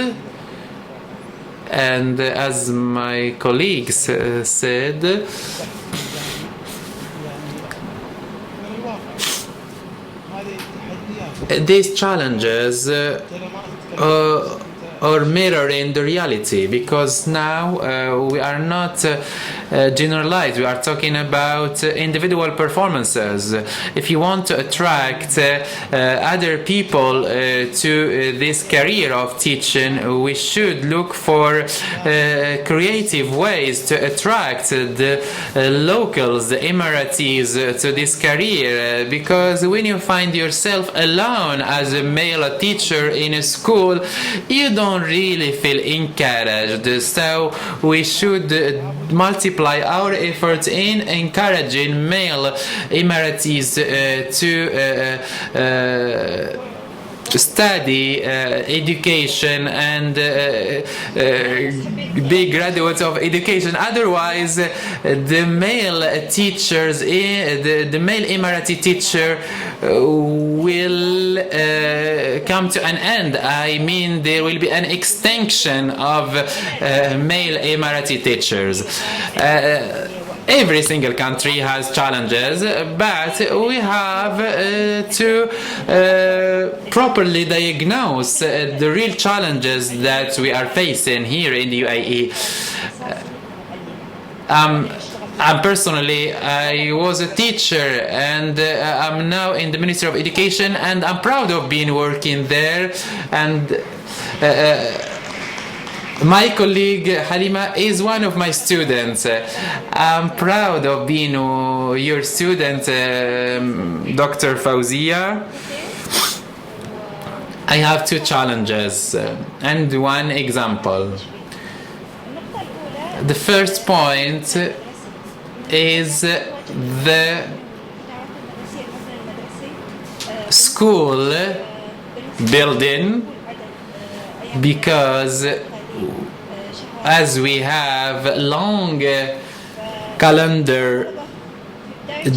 and as my colleagues said, these challenges or mirroring the reality, because now we are not generalized, we are talking about individual performances. If you want to attract other people to this career of teaching, we should look for creative ways to attract the locals, the Emiratis to this career, because when you find yourself alone as a male teacher in a school, you don't really feel encouraged. So we should multiply our efforts in encouraging male Emiratis to study education and be graduates of education. Otherwise, the male teachers, the male Emirati teacher will come to an end. I mean, there will be an extinction of male Emirati teachers. Every single country has challenges, but we have to properly diagnose the real challenges that we are facing here in the UAE. Personally, I was a teacher and I'm now in the Ministry of Education, and I'm proud of being working there. And my colleague Halima is one of my students. I'm proud of being your student, Dr. Fauzia. I have two challenges and one example. The first point is the school building, because as we have long calendar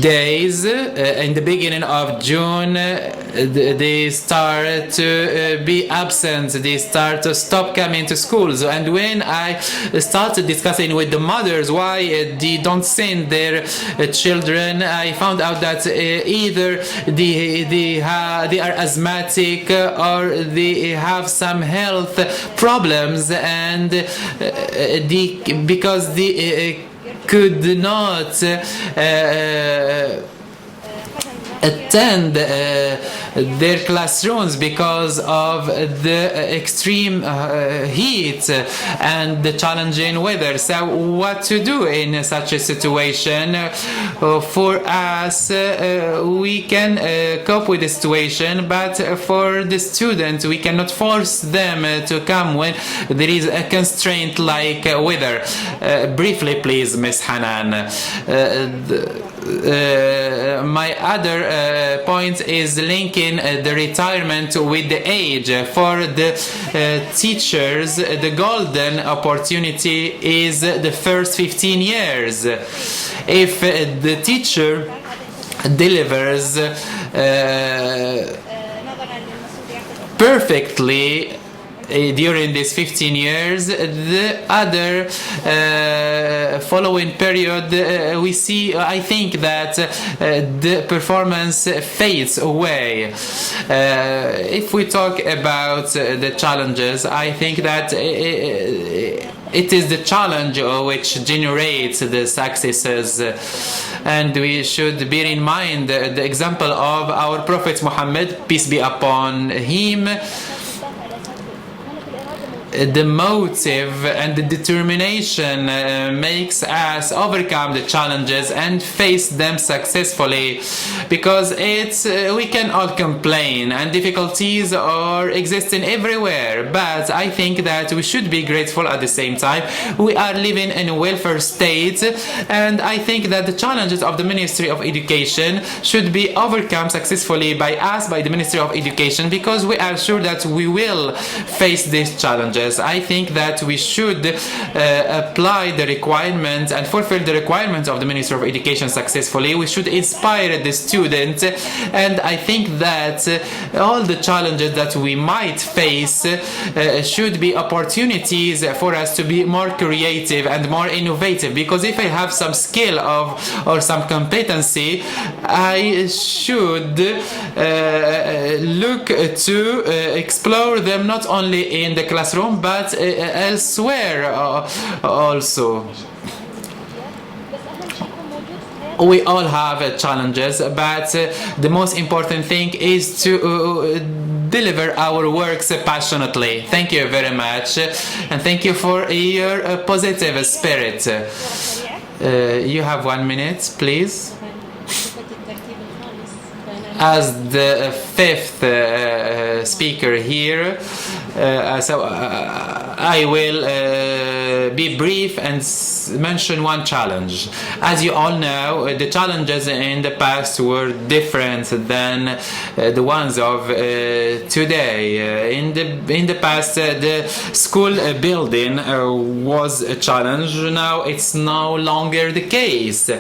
days, in the beginning of June, they start to be absent, they start to stop coming to schools. And when I started discussing with the mothers why they don't send their children, I found out that either they are asthmatic or they have some health problems, and because they could not attend their classrooms because of the extreme heat and the challenging weather. So what to do in such a situation? For us, we can cope with the situation, but for the students, we cannot force them to come when there is a constraint like weather. Briefly, please, Miss Hanan. My other point is linking the retirement with the age. For the teachers, the golden opportunity is the first 15 years. If the teacher delivers perfectly during these 15 years, the other following period we see, I think that the performance fades away. If we talk about the challenges, I think that it is the challenge which generates the successes, and we should bear in mind the example of our Prophet Muhammad, peace be upon him. The motive and the determination makes us overcome the challenges and face them successfully, because we can all complain and difficulties are existing everywhere, but I think that we should be grateful at the same time. We are living in a welfare state, and I think that the challenges of the Ministry of Education should be overcome successfully by us, by the Ministry of Education, because we are sure that we will face these challenges. I think that we should apply the requirements and fulfill the requirements of the Ministry of Education successfully. We should inspire the student, and I think that all the challenges that we might face should be opportunities for us to be more creative and more innovative, because if I have some skill or some competency, I should look to explore them not only in the classroom but elsewhere also. We all have challenges, but the most important thing is to deliver our works passionately. Thank you very much, and thank you for your positive spirit. You have 1 minute, please. As the fifth speaker here, I will be brief and mention one challenge. As you all know, the challenges in the past were different than the ones of today. In the past, the school building was a challenge. Now it's no longer the case.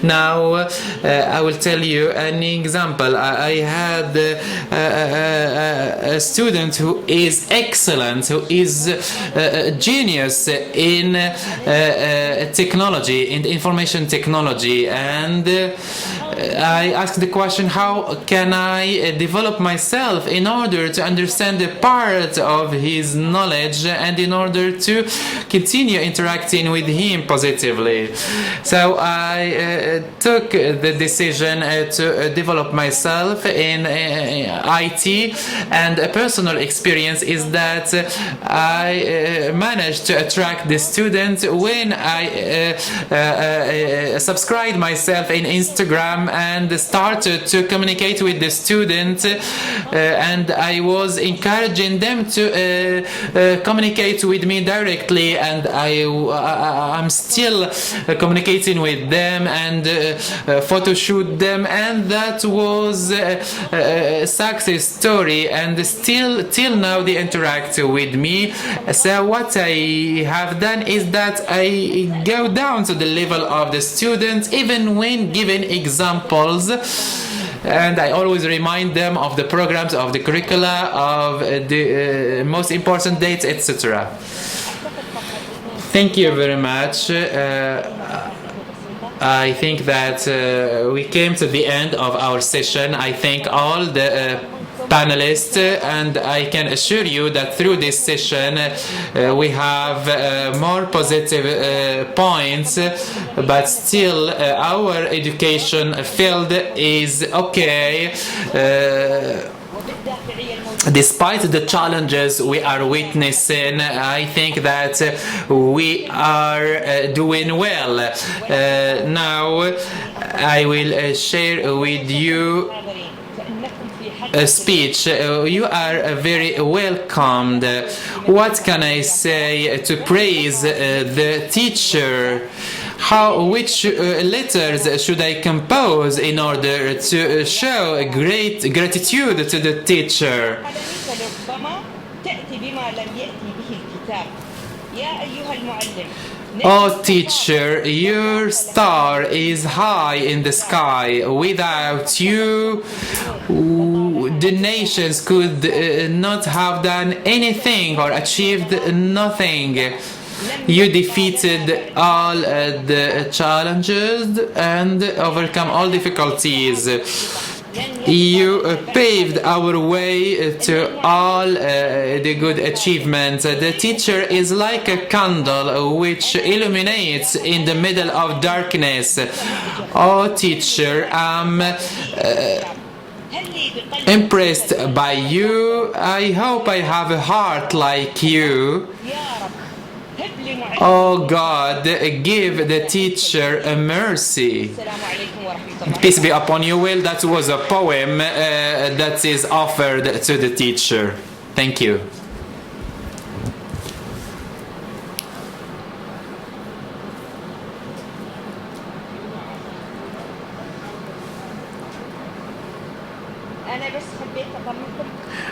Now I will tell you an example. I had a student who is excellent, who is a genius in technology, in information technology, and I asked the question, how can I develop myself in order to understand the part of his knowledge and in order to continue interacting with him positively? So I took the decision to develop myself in IT, and a personal experience is that I managed to attract the student when I subscribed myself in Instagram program and started to communicate with the student, and I was encouraging them to communicate with me directly, and I'm still communicating with them and photo shoot them, and that was a success story, and still till now they interact with me. So what I have done is that I go down to the level of the students even when given examples, and I always remind them of the programs, of the curricula, of the most important dates, etc. Thank you very much. I think that we came to the end of our session. I thank all the panelists, and I can assure you that through this session we have more positive points, but still our education field is okay. Despite the challenges we are witnessing, I think that we are doing well. Now I will share with you a speech. You are very welcomed. What can I say to praise the teacher? Which letters should I compose in order to show a great gratitude to the teacher? Oh teacher, your star is high in the sky. Without you, the nations could not have done anything or achieved nothing. You defeated all the challenges and overcome all difficulties. You paved our way to all the good achievements. The teacher is like a candle which illuminates in the middle of darkness. Oh teacher, I'm impressed by you. I hope I have a heart like you. Oh God, give the teacher a mercy. Peace be upon you. Well, that was a poem that is offered to the teacher. Thank you.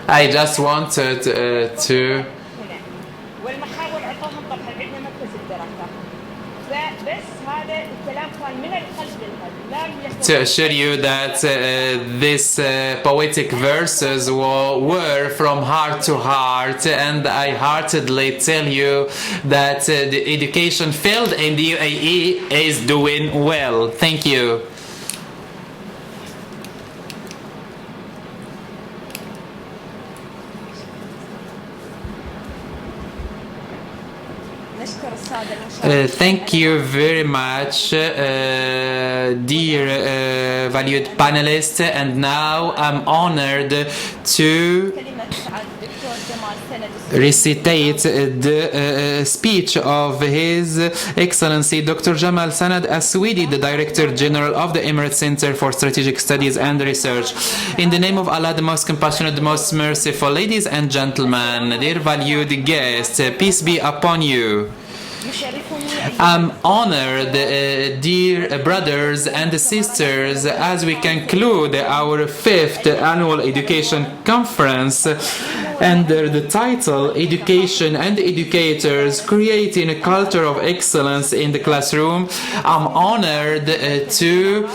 I just wanted to assure you that these poetic verses were from heart to heart, and I heartedly tell you that the education field in the UAE is doing well. Thank you. Thank you very much, dear valued panelists, and now I'm honored to recitate the speech of His Excellency Dr. Jamal Sanad Aswidi, the Director General of the Emirates Center for Strategic Studies and Research. In the name of Allah, the most compassionate, the most merciful, ladies and gentlemen, dear valued guests, peace be upon you. I'm honored, dear brothers and sisters, as we conclude our 5th annual education conference under the title Education and Educators Creating a Culture of Excellence in the Classroom. I'm honored to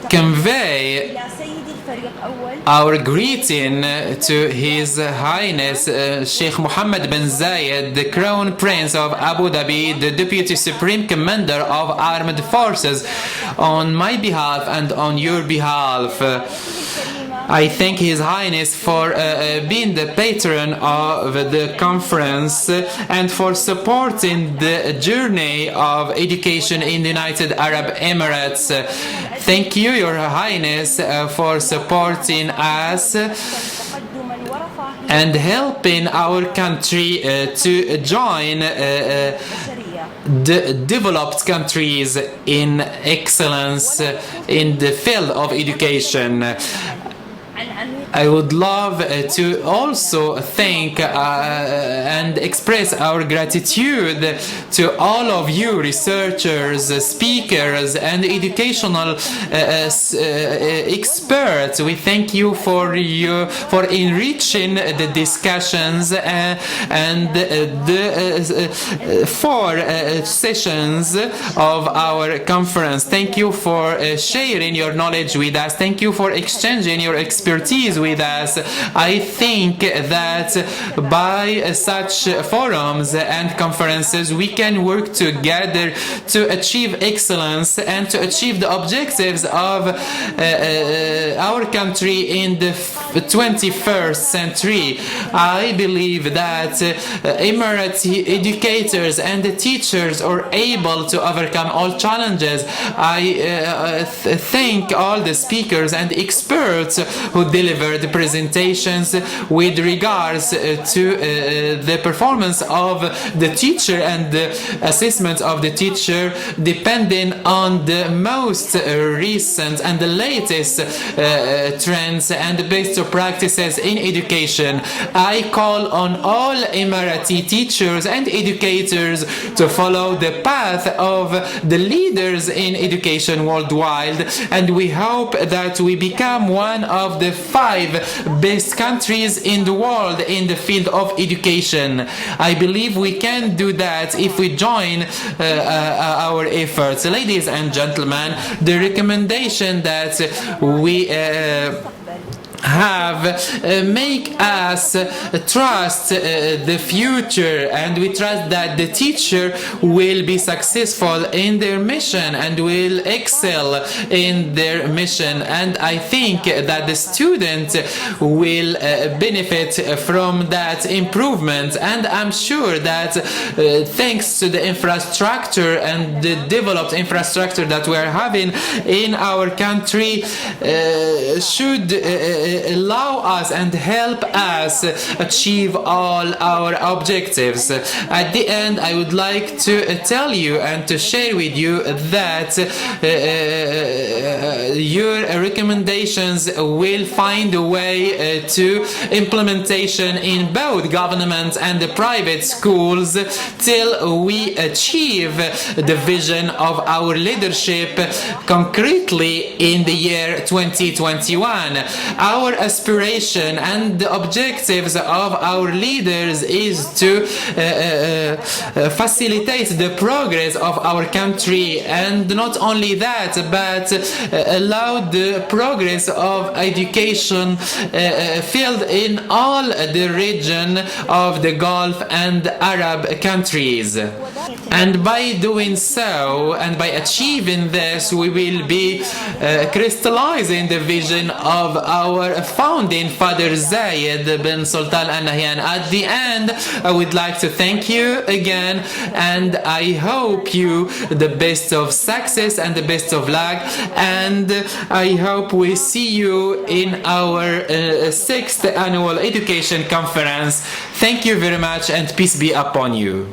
convey our greeting to His Highness Sheikh Mohammed bin Zayed, the Crown Prince of Abu Dhabi, the Deputy Supreme Commander of Armed Forces, on my behalf and on your behalf. I thank His Highness for being the patron of the conference and for supporting the journey of education in the United Arab Emirates. Thank you, Your Highness, for supporting us and helping our country to join the developed countries in excellence in the field of education. I would love to also thank and express our gratitude to all of you researchers, speakers and educational experts. We thank you for enriching the discussions and the 4 sessions of our conference. Thank you for sharing your knowledge with us. Thank you for exchanging your expertise with us. I think that by such forums and conferences we can work together to achieve excellence and to achieve the objectives of our country in the 21st century. I believe that Emirati educators and teachers are able to overcome all challenges. I thank all the speakers and experts who delivered the presentations with regards to the performance of the teacher and the assessment of the teacher, depending on the most recent and the latest trends and best practices in education. I call on all Emirati teachers and educators to follow the path of the leaders in education worldwide, and we hope that we become one of the 5 best countries in the world in the field of education. I believe we can do that if we join our efforts. Ladies and gentlemen, the recommendation that we make us trust the future, and we trust that the teacher will be successful in their mission and will excel in their mission, and I think that the student will benefit from that improvement. And I'm sure that thanks to the infrastructure and the developed infrastructure that we are having in our country should allow us and help us achieve all our objectives. At the end, I would like to tell you and to share with you that your recommendations will find a way to implementation in both government and the private schools till we achieve the vision of our leadership concretely in the year 2021. Our aspiration and the objectives of our leaders is to facilitate the progress of our country, and not only that, but allow the progress of education field in all the region of the Gulf and Arab countries. And by doing so and by achieving this, we will be crystallizing the vision of our founding father Zayed bin Sultan Al Nahyan. At the end, I would like to thank you again, and I hope you the best of success and the best of luck, and I hope we see you in our 6th annual education conference. Thank you very much, and peace be upon you.